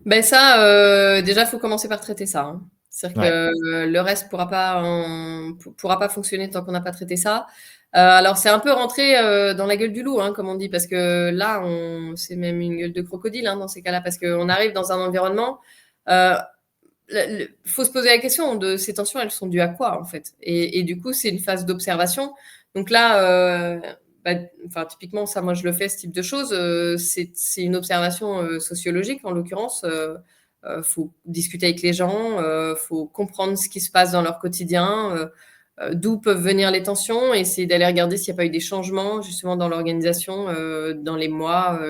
Ben ça, déjà, il faut commencer par traiter ça, hein. C'est-à-dire Ouais, que le reste pourra pas fonctionner tant qu'on n'a pas traité ça. Alors, c'est un peu rentrer dans la gueule du loup, hein, comme on dit, parce que là, c'est même une gueule de crocodile hein, dans ces cas-là, parce qu'on arrive dans un environnement. Euh, faut se poser la question de ces tensions, elles sont dues à quoi en fait? Et du coup, c'est une phase d'observation. Donc là, bah, enfin, typiquement, ça, moi, je le fais, ce type de choses. C'est une observation sociologique, en l'occurrence. Faut discuter avec les gens, faut comprendre ce qui se passe dans leur quotidien, d'où peuvent venir les tensions, et essayer d'aller regarder s'il n'y a pas eu des changements justement dans l'organisation dans les mois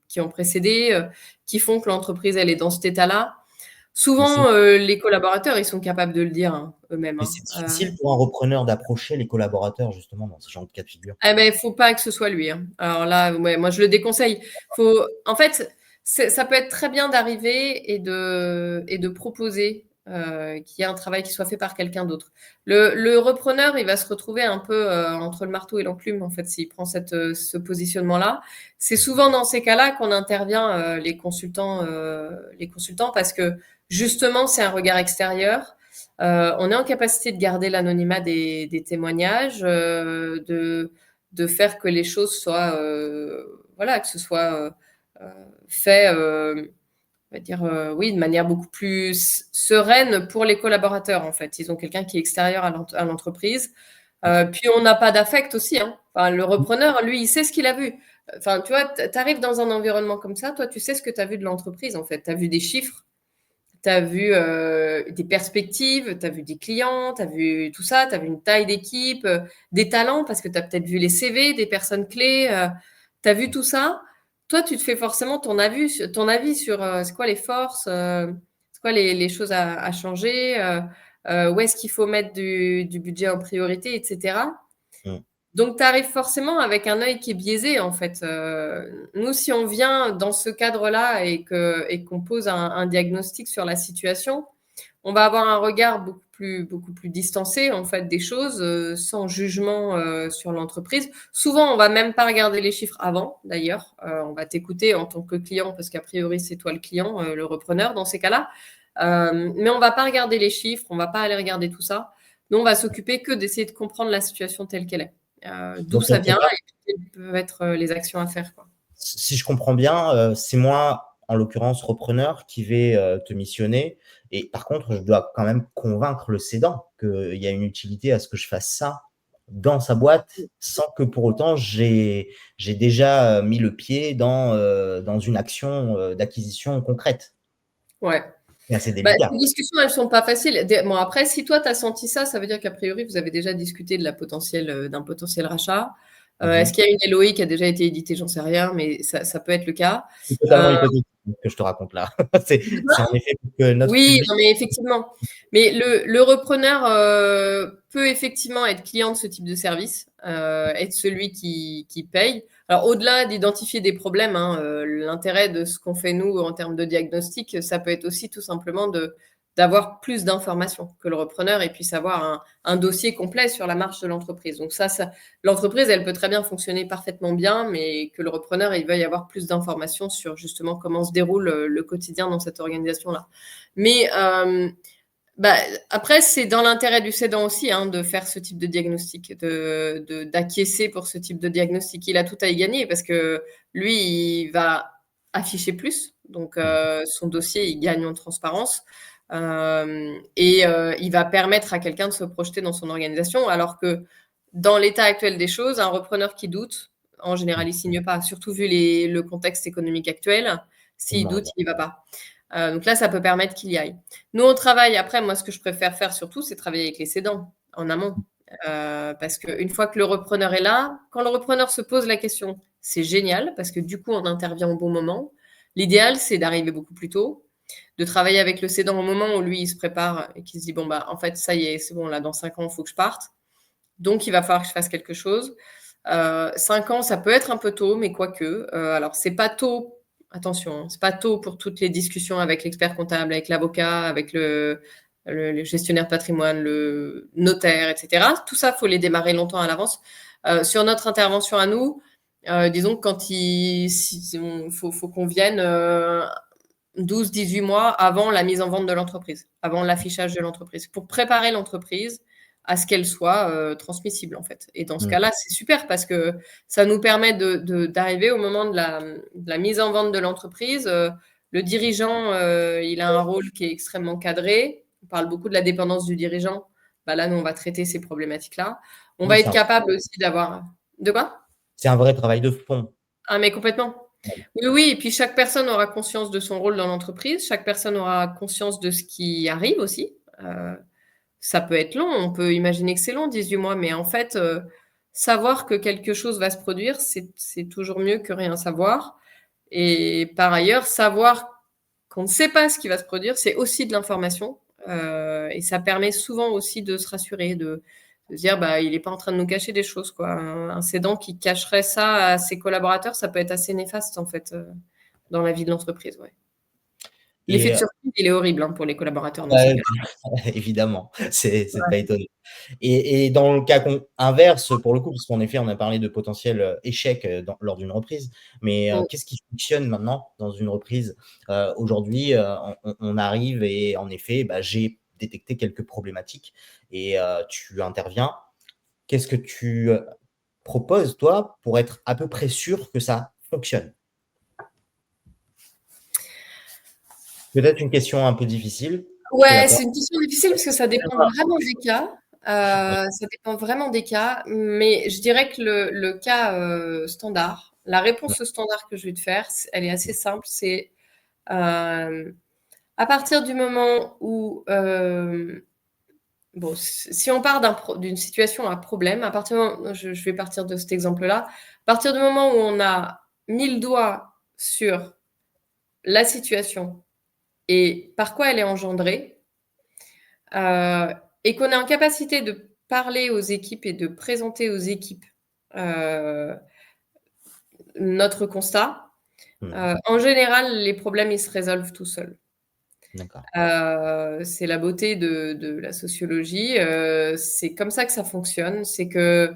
qui ont précédé, qui font que l'entreprise elle est dans cet état-là. mais c'est Souvent, les collaborateurs, ils sont capables de le dire, hein, eux-mêmes, mais hein. c'est difficile pour un repreneur d'approcher les collaborateurs justement dans ce genre de cas de figure. Eh beh, faut pas que ce soit lui, hein. Alors là, ouais, moi je le déconseille. En fait, ça peut être très bien d'arriver et de proposer, qu'il y ait un travail qui soit fait par quelqu'un d'autre. Le repreneur, il va se retrouver un peu, entre le marteau et l'enclume, en fait, s'il prend ce positionnement-là. C'est souvent dans ces cas-là qu'on intervient, les consultants parce que justement, c'est un regard extérieur. On est en capacité de garder l'anonymat des témoignages, de faire que les choses soient, voilà, que ce soit fait, on va dire, oui, de manière beaucoup plus sereine pour les collaborateurs, en fait. Ils ont quelqu'un qui est extérieur à l'entreprise. Puis on n'a pas d'affect aussi, hein. Enfin, le repreneur, lui, il sait ce qu'il a vu. Enfin, tu vois, tu arrives dans un environnement comme ça, toi, tu sais ce que tu as vu de l'entreprise, en fait. Tu as vu des chiffres, tu as vu des perspectives, tu as vu des clients, tu as vu tout ça, tu as vu une taille d'équipe, des talents, parce que tu as peut-être vu les CV des personnes clés, tu as vu tout ça. Toi, tu te fais forcément ton avis sur c'est quoi les forces, c'est quoi les choses à changer, où est-ce qu'il faut mettre du budget en priorité, etc. Mm. Donc, tu arrives forcément avec un œil qui est biaisé, en fait. Nous, si on vient dans ce cadre-là et qu'on pose un diagnostic sur la situation, on va avoir un regard beaucoup plus distancé, en fait, des choses, sans jugement sur l'entreprise. Souvent, on va même pas regarder les chiffres avant, d'ailleurs. On va t'écouter en tant que client, parce qu'a priori, c'est toi le client, le repreneur, dans ces cas-là. Mais on va pas regarder les chiffres, on va pas aller regarder tout ça. Nous, on va s'occuper que d'essayer de comprendre la situation telle qu'elle est. D'où Donc ça quelque vient part, et quelles peuvent être les actions à faire, quoi. si je comprends bien, c'est moi, en l'occurrence repreneur, qui vais te missionner. Et par contre, je dois quand même convaincre le cédant qu'il y a une utilité à ce que je fasse ça dans sa boîte, sans que pour autant j'ai déjà mis le pied dans une action d'acquisition concrète. Ouais. C'est assez Bah, délicat. ces discussions, elles sont pas faciles. Bon, après, si toi, tu as senti ça, ça veut dire qu'a priori, vous avez déjà discuté d'un potentiel rachat. Est-ce Mhm. qu'il y a une LOI qui a déjà été éditée? J'en sais rien, mais ça peut être le cas. C'est totalement hypothétique ce que je te raconte là. C'est en effet pour que notre Oui, public. non, mais effectivement. Mais le repreneur peut effectivement être client de ce type de service, être celui qui paye. Alors, au-delà d'identifier des problèmes, hein, l'intérêt de ce qu'on fait nous en termes de diagnostic, ça peut être aussi tout simplement d'avoir plus d'informations, que le repreneur et puisse avoir un dossier complet sur la marche de l'entreprise. Donc l'entreprise, elle peut très bien fonctionner parfaitement bien, mais que le repreneur, il veuille avoir plus d'informations sur justement comment se déroule le quotidien dans cette organisation-là. Mais Bah, après, c'est dans l'intérêt du cédant aussi de faire ce type de diagnostic, d'acquiescer pour ce type de diagnostic. Il a tout à y gagner parce que lui, il va afficher plus. Donc, son dossier, il gagne en transparence. Il va permettre à quelqu'un de se projeter dans son organisation. Alors que dans l'état actuel des choses, un repreneur qui doute, en général, il signe pas. Surtout vu le contexte économique actuel, s'il doute, il va pas. Donc là, ça peut permettre qu'il y aille. Nous, on travaille, après, moi, ce que je préfère faire surtout, c'est travailler avec les cédants en amont. Parce qu'une fois que le repreneur est là, quand le repreneur se pose la question, c'est génial, parce que du coup, on intervient au bon moment. L'idéal, c'est d'arriver beaucoup plus tôt, de travailler avec le cédant au moment où lui, il se prépare et qu'il se dit, bon, bah, en fait, ça y est, c'est bon, là, dans 5 ans, il faut que je parte. Donc, il va falloir que je fasse quelque chose. 5 ans, ça peut être un peu tôt, mais quoique. Alors, c'est pas tôt. Attention, c'est pas tôt pour toutes les discussions avec l'expert comptable, avec l'avocat, avec le gestionnaire de patrimoine, le notaire, etc. Tout ça, faut les démarrer longtemps à l'avance. Sur notre intervention à nous, disons que quand faut qu'on vienne 12-18 mois avant la mise en vente de l'entreprise, avant l'affichage de l'entreprise, pour préparer l'entreprise à ce qu'elle soit transmissible, en fait. Et dans ce cas-là, c'est super parce que ça nous permet d'arriver au moment de la mise en vente de l'entreprise. Le dirigeant, il a un rôle qui est extrêmement cadré. On parle beaucoup de la dépendance du dirigeant. Bah là, nous, on va traiter ces problématiques-là. On va être capable aussi d'avoir... De quoi? C'est un vrai travail de fond. Ah, mais complètement. Oui, oui, et puis chaque personne aura conscience de son rôle dans l'entreprise, chaque personne aura conscience de ce qui arrive aussi. Ça peut être long, on peut imaginer que c'est long, 18 mois, mais en fait, savoir que quelque chose va se produire, c'est toujours mieux que rien savoir. Et par ailleurs, savoir qu'on ne sait pas ce qui va se produire, c'est aussi de l'information. Et ça permet souvent aussi de se rassurer, de se dire, bah, il n'est pas en train de nous cacher des choses, quoi. Un cédant qui cacherait ça à ses collaborateurs, ça peut être assez néfaste, en fait, dans la vie de l'entreprise, ouais. L'effet de surprise, il est horrible pour les collaborateurs dans ces cas-là. Évidemment, c'est pas étonnant. Et dans le cas inverse, pour le coup, parce qu'en effet, on a parlé de potentiel échec lors d'une reprise, mais qu'est-ce qui fonctionne maintenant dans une reprise? Aujourd'hui, on arrive et en effet, bah, j'ai détecté quelques problématiques et tu interviens. Qu'est-ce que tu proposes, toi, pour être à peu près sûr que ça fonctionne? Peut-être une question un peu difficile. Ouais, c'est une question difficile parce que ça dépend vraiment des cas. Ça dépend vraiment des cas, mais je dirais que le cas standard, la réponse standard que je vais te faire, elle est assez simple. C'est à partir du moment où, bon, si on part d'une situation à problème, à partir du moment, je vais partir de cet exemple-là, à partir du moment où on a mis le doigt sur la situation et par quoi elle est engendrée, et qu'on est en capacité de parler aux équipes et de présenter aux équipes notre constat, en général, les problèmes, ils se résolvent tout seuls. C'est la beauté de la sociologie. C'est comme ça que ça fonctionne. C'est que,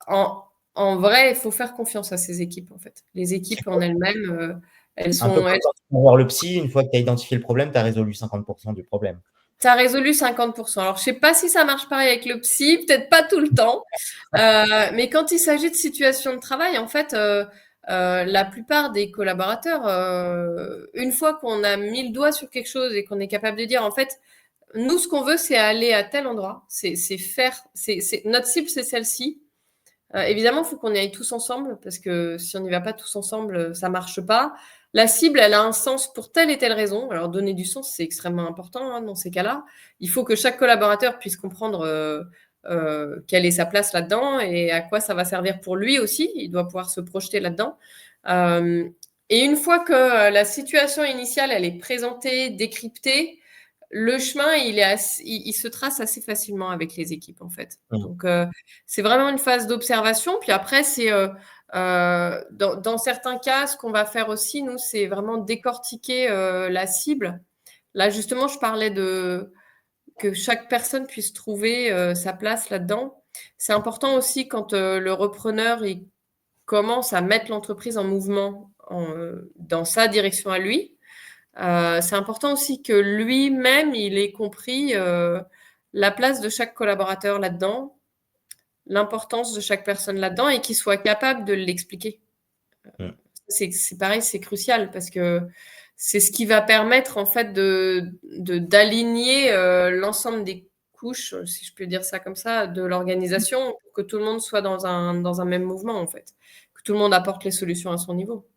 en vrai, il faut faire confiance à ces équipes, en fait. Les équipes en elles-mêmes, elles Un peu sont... comme quand tu vas voir le psy, une fois que tu as identifié le problème, tu as résolu 50% du problème. Tu as résolu 50%. Alors, je sais pas si ça marche pareil avec le psy, peut-être pas tout le temps. Mais quand il s'agit de situations de travail, en fait, la plupart des collaborateurs, une fois qu'on a mis le doigt sur quelque chose et qu'on est capable de dire, en fait, nous, ce qu'on veut, c'est aller à tel endroit. Notre cible, c'est celle-ci. Évidemment, il faut qu'on y aille tous ensemble, parce que si on n'y va pas tous ensemble, ça marche pas. La cible, elle a un sens pour telle et telle raison. Alors, donner du sens, c'est extrêmement important dans ces cas-là. Il faut que chaque collaborateur puisse comprendre quelle est sa place là-dedans et à quoi ça va servir pour lui aussi. Il doit pouvoir se projeter là-dedans. Et une fois que la situation initiale, elle est présentée, décryptée, le chemin, il se trace assez facilement avec les équipes, en fait. Donc, c'est vraiment une phase d'observation. Puis après, c'est dans certains cas, ce qu'on va faire aussi, nous, c'est vraiment décortiquer la cible. Là, justement, je parlais que chaque personne puisse trouver sa place là-dedans. C'est important aussi quand le repreneur il commence à mettre l'entreprise en mouvement dans sa direction à lui. C'est important aussi que lui-même, il ait compris la place de chaque collaborateur là-dedans, l'importance de chaque personne là-dedans et qu'il soit capable de l'expliquer. Mm. C'est pareil, c'est crucial parce que c'est ce qui va permettre en fait d'aligner l'ensemble des couches, si je peux dire ça comme ça, de l'organisation pour que tout le monde soit dans un même mouvement en fait, que tout le monde apporte les solutions à son niveau.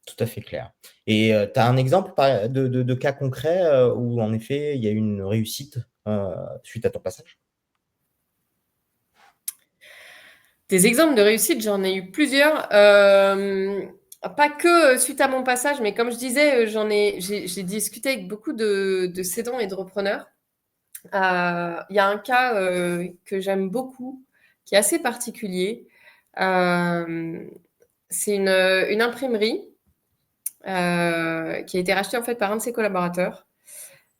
Tout à fait clair. Et tu as un exemple de cas concret où en effet il y a eu une réussite suite à ton passage? Des exemples de réussite, j'en ai eu plusieurs. Pas que suite à mon passage, mais comme je disais, j'ai discuté avec beaucoup de cédants et de repreneurs. Il y a un cas que j'aime beaucoup, qui est assez particulier. C'est une imprimerie qui a été rachetée en fait par un de ses collaborateurs,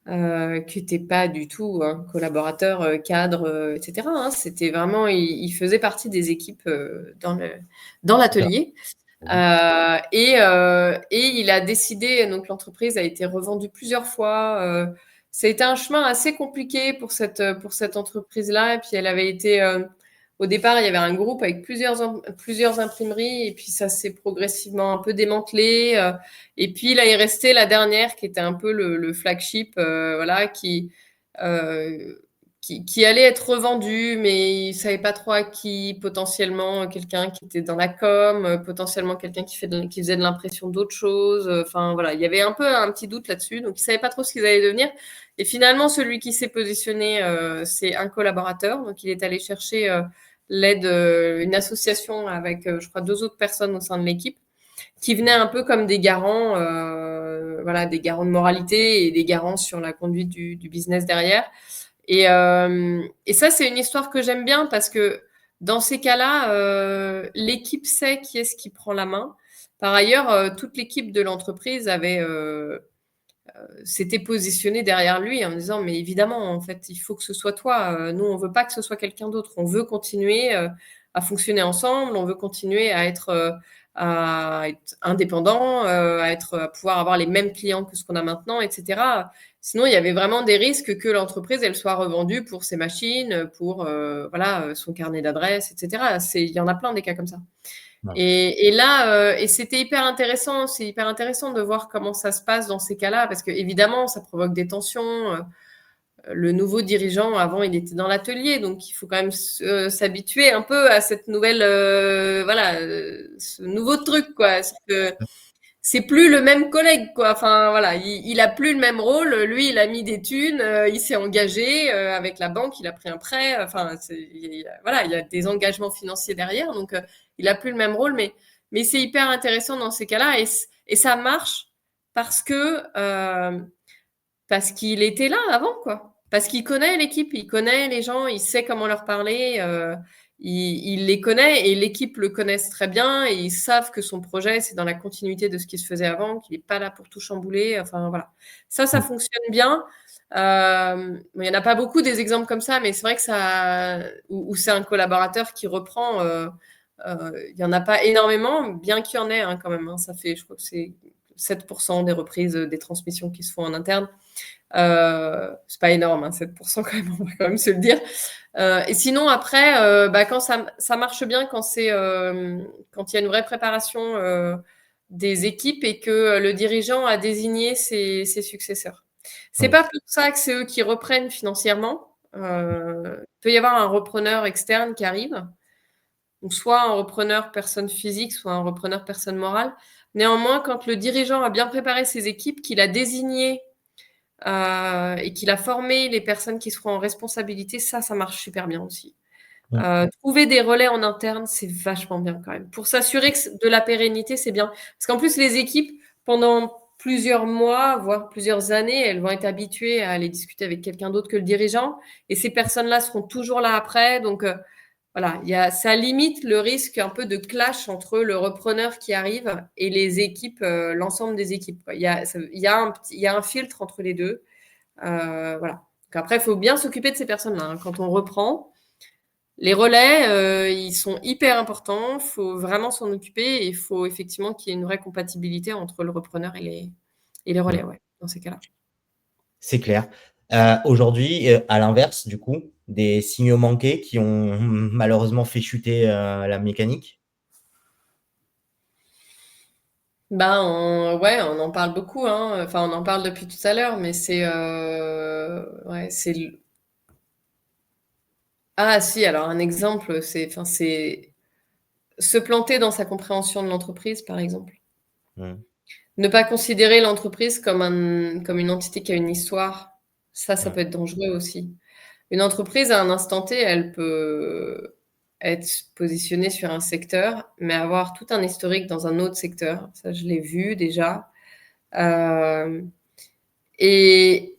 qui n'était pas du tout un collaborateur cadre, etc. Hein. C'était vraiment, il faisait partie des équipes dans D'accord. l'atelier. Mmh. Et il a décidé, donc l'entreprise a été revendue plusieurs fois. Ça a été un chemin assez compliqué pour cette entreprise-là. Et puis elle avait été, au départ, il y avait un groupe avec plusieurs imprimeries, et puis ça s'est progressivement un peu démantelé. Et puis là, il restait la dernière qui était un peu le flagship, voilà, euh, qui allait être revendu, mais il savait pas trop à qui, potentiellement quelqu'un qui était dans la com, potentiellement quelqu'un qui faisait de l'impression d'autres choses. Enfin voilà, il y avait un peu un petit doute là-dessus, donc il savait pas trop ce qu'ils allaient devenir. Et finalement, celui qui s'est positionné, c'est un collaborateur, donc il est allé chercher l'aide, une association avec, je crois, 2 autres personnes au sein de l'équipe, qui venaient un peu comme des garants, voilà, des garants de moralité et des garants sur la conduite du business derrière. Et ça, c'est une histoire que j'aime bien parce que dans ces cas-là, l'équipe sait qui est-ce qui prend la main. Par ailleurs, toute l'équipe de l'entreprise s'était positionnée derrière lui en disant, mais évidemment, en fait, il faut que ce soit toi. Nous, on veut pas que ce soit quelqu'un d'autre. On veut continuer à fonctionner ensemble. On veut continuer à être indépendant, à pouvoir avoir les mêmes clients que ce qu'on a maintenant, etc. Sinon, il y avait vraiment des risques que l'entreprise elle soit revendue pour ses machines, pour voilà son carnet d'adresses, etc. Il y en a plein des cas comme ça. Ouais. Et là, et c'était hyper intéressant. C'est hyper intéressant de voir comment ça se passe dans ces cas-là, parce que évidemment, ça provoque des tensions. Le nouveau dirigeant, avant, il était dans l'atelier, donc il faut quand même s'habituer un peu à cette nouvelle, voilà, ce nouveau truc, quoi. C'est plus le même collègue, quoi. Enfin, voilà, il a plus le même rôle. Lui, il a mis des thunes, il s'est engagé avec la banque, il a pris un prêt. Enfin, voilà, il y a des engagements financiers derrière, donc il a plus le même rôle. Mais c'est hyper intéressant dans ces cas-là, et ça marche parce que parce qu'il était là avant, quoi. Parce qu'il connaît l'équipe, il connaît les gens, il sait comment leur parler, il les connaît et l'équipe le connaissent très bien et ils savent que son projet, c'est dans la continuité de ce qui se faisait avant, qu'il n'est pas là pour tout chambouler. Enfin, voilà. Ça Mmh. fonctionne bien. Il n'y en a pas beaucoup des exemples comme ça, mais c'est vrai que où c'est un collaborateur qui reprend. Il n'y en a pas énormément, bien qu'il y en ait quand même. Hein. Ça fait, je crois que c'est 7% des reprises des transmissions qui se font en interne. C'est pas énorme, hein, 7% quand même, on va quand même se le dire. Et sinon, après, quand ça marche bien, quand il y a une vraie préparation des équipes et que le dirigeant a désigné ses successeurs. C'est Oui. pas pour ça que c'est eux qui reprennent financièrement. Il peut y avoir un repreneur externe qui arrive, donc soit un repreneur personne physique, soit un repreneur personne morale. Néanmoins, quand le dirigeant a bien préparé ses équipes, qu'il a désigné et qu'il a formé les personnes qui seront en responsabilité, ça marche super bien aussi. Mmh. Trouver des relais en interne, c'est vachement bien quand même. Pour s'assurer de la pérennité, c'est bien. Parce qu'en plus, les équipes, pendant plusieurs mois, voire plusieurs années, elles vont être habituées à aller discuter avec quelqu'un d'autre que le dirigeant. Et ces personnes-là seront toujours là après. Donc, voilà, ça limite le risque un peu de clash entre le repreneur qui arrive et les équipes, l'ensemble des équipes. Quoi. Il y a un filtre entre les deux. Voilà. Donc après, il faut bien s'occuper de ces personnes-là. Hein. Quand on reprend, les relais, ils sont hyper importants. Il faut vraiment s'en occuper et il faut effectivement qu'il y ait une vraie compatibilité entre le repreneur et les relais, ouais, dans ces cas-là. C'est clair. Aujourd'hui, à l'inverse, du coup, des signaux manqués qui ont malheureusement fait chuter la mécanique. Ouais, on en parle beaucoup, hein. Enfin, on en parle depuis tout à l'heure, mais ouais, Ah si, alors un exemple, c'est se planter dans sa compréhension de l'entreprise, par exemple. Mmh. Ne pas considérer l'entreprise comme une entité qui a une histoire, ça Mmh. peut être dangereux aussi. Une entreprise, à un instant T, elle peut être positionnée sur un secteur, mais avoir tout un historique dans un autre secteur. Ça, je l'ai vu déjà. Euh, et,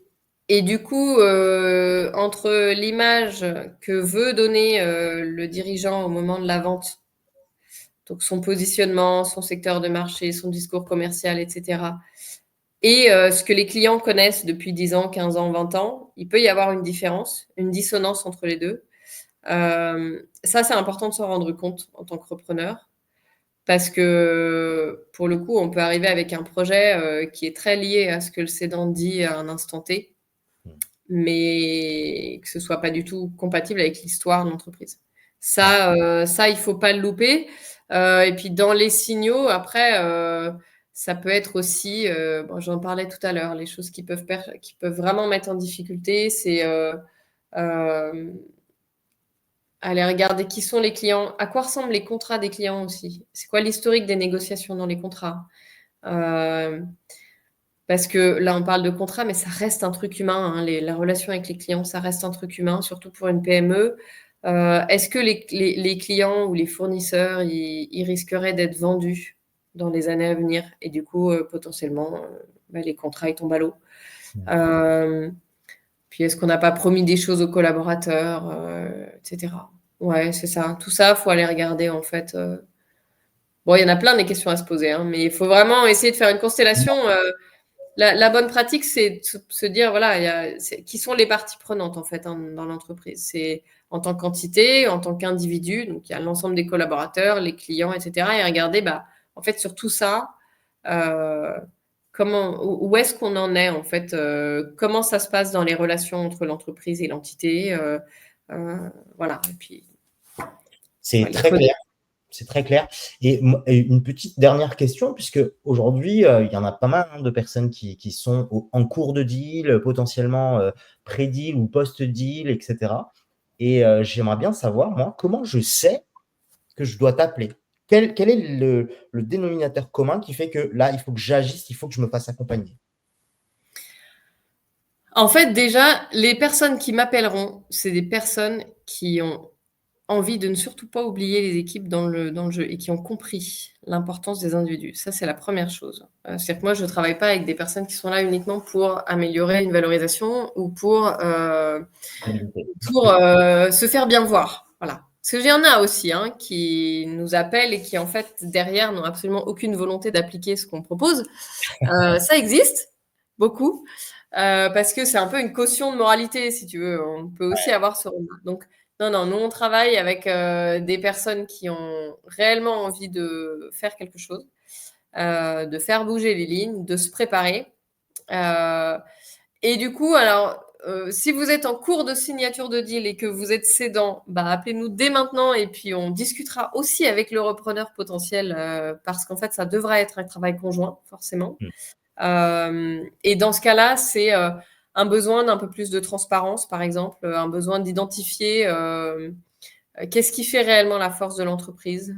et du coup, entre l'image que veut donner le dirigeant au moment de la vente, donc son positionnement, son secteur de marché, son discours commercial, etc., et ce que les clients connaissent depuis 10 ans, 15 ans, 20 ans, il peut y avoir une différence, une dissonance entre les deux. Ça, c'est important de s'en rendre compte en tant que repreneur, parce que pour le coup, on peut arriver avec un projet qui est très lié à ce que le cédant dit à un instant T, Mmh. mais que ce soit pas du tout compatible avec l'histoire de l'entreprise. Ouais. Ça, il faut pas le louper. Et puis dans les signaux, après, ça peut être aussi, bon, j'en parlais tout à l'heure, les choses qui peuvent vraiment mettre en difficulté, c'est euh, aller regarder qui sont les clients, à quoi ressemblent les contrats des clients aussi. C'est quoi l'historique des négociations dans les contrats? Euh, Parce que là, on parle de contrat, mais ça reste un truc humain, hein. La relation avec les clients, ça reste un truc humain, surtout pour une PME. Est-ce que les clients ou les fournisseurs, ils risqueraient d'être vendus dans les années à venir? Et du coup, potentiellement, les contrats, ils tombent à l'eau. Mmh. Euh, Puis, est-ce qu'on n'a pas promis des choses aux collaborateurs, etc. Ouais, c'est ça. Tout ça, il faut aller regarder, en fait. Bon, il y en a plein des questions à se poser, hein, mais il faut vraiment essayer de faire une constellation. La bonne pratique, c'est de se dire, voilà, qui sont les parties prenantes, en fait, hein, dans l'entreprise. C'est en tant qu'entité, en tant qu'individu, donc il y a l'ensemble des collaborateurs, les clients, etc. Et regarder, bah, en fait, sur tout ça, euh, où est-ce qu'on en est, en fait, comment ça se passe dans les relations entre l'entreprise et l'entité. Voilà. Et puis, C'est ouais, les très codes. clair. C'est très clair. Et une petite dernière question, puisque aujourd'hui, il y en a pas mal, hein, de personnes qui sont en cours de deal, potentiellement pré-deal ou post-deal, etc. Et j'aimerais bien savoir, moi, comment je sais que je dois t'appeler? Quel est le dénominateur commun qui fait que là, il faut que j'agisse, il faut que je me fasse accompagner? En fait, déjà, les personnes qui m'appelleront, c'est des personnes qui ont envie de ne surtout pas oublier les équipes dans le jeu et qui ont compris l'importance des individus. Ça, c'est la première chose. C'est-à-dire que moi, je ne travaille pas avec des personnes qui sont là uniquement pour améliorer une valorisation ou pour se faire bien voir. Voilà. Parce qu'il y en a aussi, hein, qui nous appellent et qui, en fait, derrière, n'ont absolument aucune volonté d'appliquer ce qu'on propose. Ça existe, beaucoup, parce que c'est un peu une caution de moralité, si tu veux. On peut aussi avoir ce rôle. Donc, non, non, nous, on travaille avec des personnes qui ont réellement envie de faire quelque chose, de faire bouger les lignes, de se préparer. Euh, et du coup, alors, si vous êtes en cours de signature de deal et que vous êtes cédant, bah, appelez-nous dès maintenant et puis on discutera aussi avec le repreneur potentiel parce qu'en fait, ça devra être un travail conjoint, forcément. Hmm. Et dans ce cas-là, c'est un besoin d'un peu plus de transparence, par exemple, un besoin d'identifier qu'est-ce qui fait réellement la force de l'entreprise.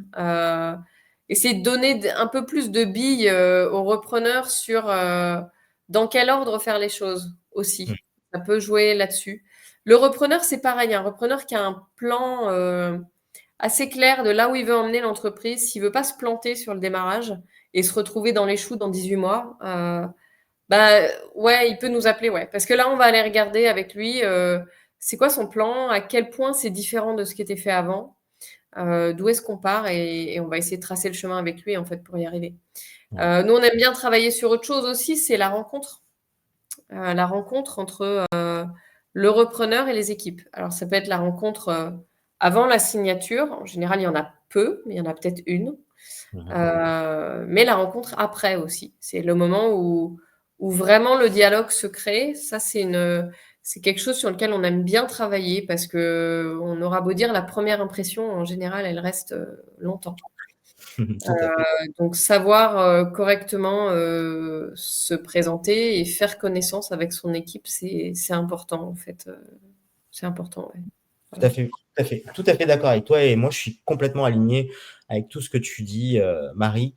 Essayer de donner un peu plus de billes aux repreneurs sur dans quel ordre faire les choses Hmm. aussi. Ça peut jouer là-dessus. Le repreneur, c'est pareil. Un repreneur qui a un plan assez clair de là où il veut emmener l'entreprise, s'il veut pas se planter sur le démarrage et se retrouver dans les choux dans 18 mois, bah ouais, il peut nous appeler, ouais. Parce que là, on va aller regarder avec lui c'est quoi son plan, à quel point c'est différent de ce qui était fait avant, d'où est-ce qu'on part et on va essayer de tracer le chemin avec lui en fait pour y arriver. Ouais. Nous, on aime bien travailler sur autre chose aussi, c'est la rencontre entre le repreneur et les équipes. Alors, ça peut être la rencontre avant la signature. En général, il y en a peu, mais il y en a peut-être une. Mhm. Mais la rencontre après aussi. C'est le moment où vraiment le dialogue se crée. Ça, c'est quelque chose sur lequel on aime bien travailler parce que on aura beau dire la première impression, en général, elle reste longtemps. Tout à fait. Donc savoir correctement se présenter et faire connaissance avec son équipe, c'est important en fait. C'est important, ouais. Tout à Voilà. fait, tout à fait, tout à fait d'accord avec toi et moi, je suis complètement aligné avec tout ce que tu dis, Marie.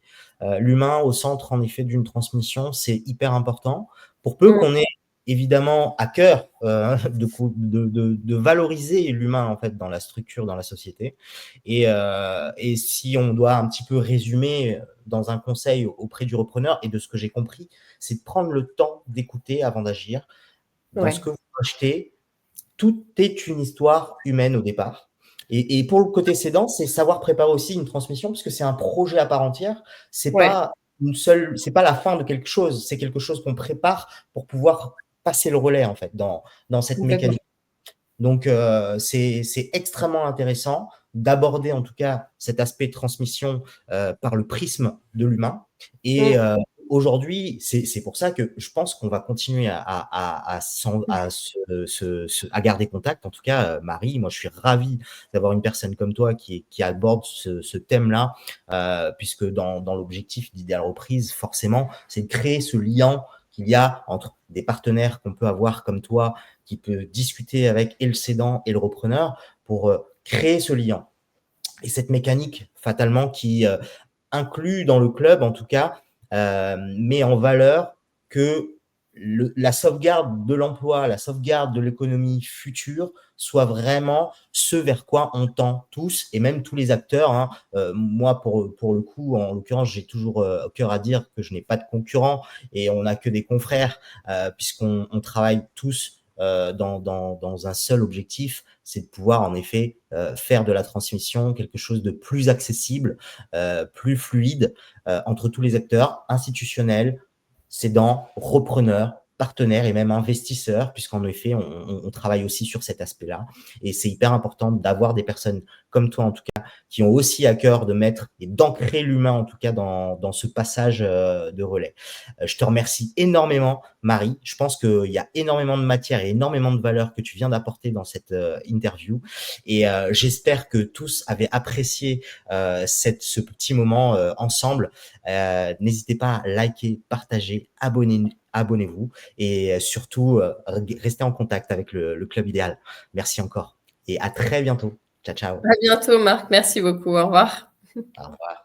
L'humain au centre, en effet, d'une transmission, c'est hyper important. Pour peu Mm. qu'on ait évidemment à cœur de valoriser l'humain en fait dans la structure, dans la société. Et si on doit un petit peu résumer dans un conseil auprès du repreneur, et de ce que j'ai compris, c'est de prendre le temps d'écouter avant d'agir. Dans ce Ouais, que vous achetez, tout est une histoire humaine au départ. Et pour le côté cédant, c'est savoir préparer aussi une transmission, puisque c'est un projet à part entière. ouais, C'est pas la fin de quelque chose, c'est quelque chose qu'on prépare pour pouvoir passer le relais en fait dans cette complètement. mécanique. Donc, c'est extrêmement intéressant d'aborder en tout cas cet aspect de transmission par le prisme de l'humain. Et Mm. aujourd'hui, c'est pour ça que je pense qu'on va continuer à garder contact. En tout cas, Marie, moi, je suis ravi d'avoir une personne comme toi qui aborde ce thème-là, puisque dans l'objectif d'Idéal Reprise, forcément, c'est de créer ce lien qu'il y a entre des partenaires qu'on peut avoir comme toi, qui peut discuter avec et le cédant et le repreneur pour créer ce lien. Et cette mécanique, fatalement, qui inclut dans le club, en tout cas, met en valeur que la sauvegarde de l'emploi, la sauvegarde de l'économie future soit vraiment ce vers quoi on tend tous, et même tous les acteurs. Hein. Moi, pour le coup, en l'occurrence, j'ai toujours au cœur à dire que je n'ai pas de concurrents et on n'a que des confrères, puisqu'on travaille tous dans un seul objectif, c'est de pouvoir en effet faire de la transmission quelque chose de plus accessible, plus fluide entre tous les acteurs institutionnels, cédants, repreneurs, partenaires et même investisseurs, puisqu'en effet, on travaille aussi sur cet aspect-là. Et c'est hyper important d'avoir des personnes comme toi, en tout cas, qui ont aussi à cœur de mettre et d'ancrer l'humain, en tout cas, dans ce passage de relais. Je te remercie énormément, Marie. Je pense qu'il y a énormément de matière et énormément de valeur que tu viens d'apporter dans cette interview. Et j'espère que tous avaient apprécié ce petit moment ensemble. N'hésitez pas à liker, partager, abonnez-vous et surtout restez en contact avec le Club Idéal. Merci encore et à très bientôt. Ciao, ciao. À bientôt, Marc. Merci beaucoup. Au revoir. Au revoir.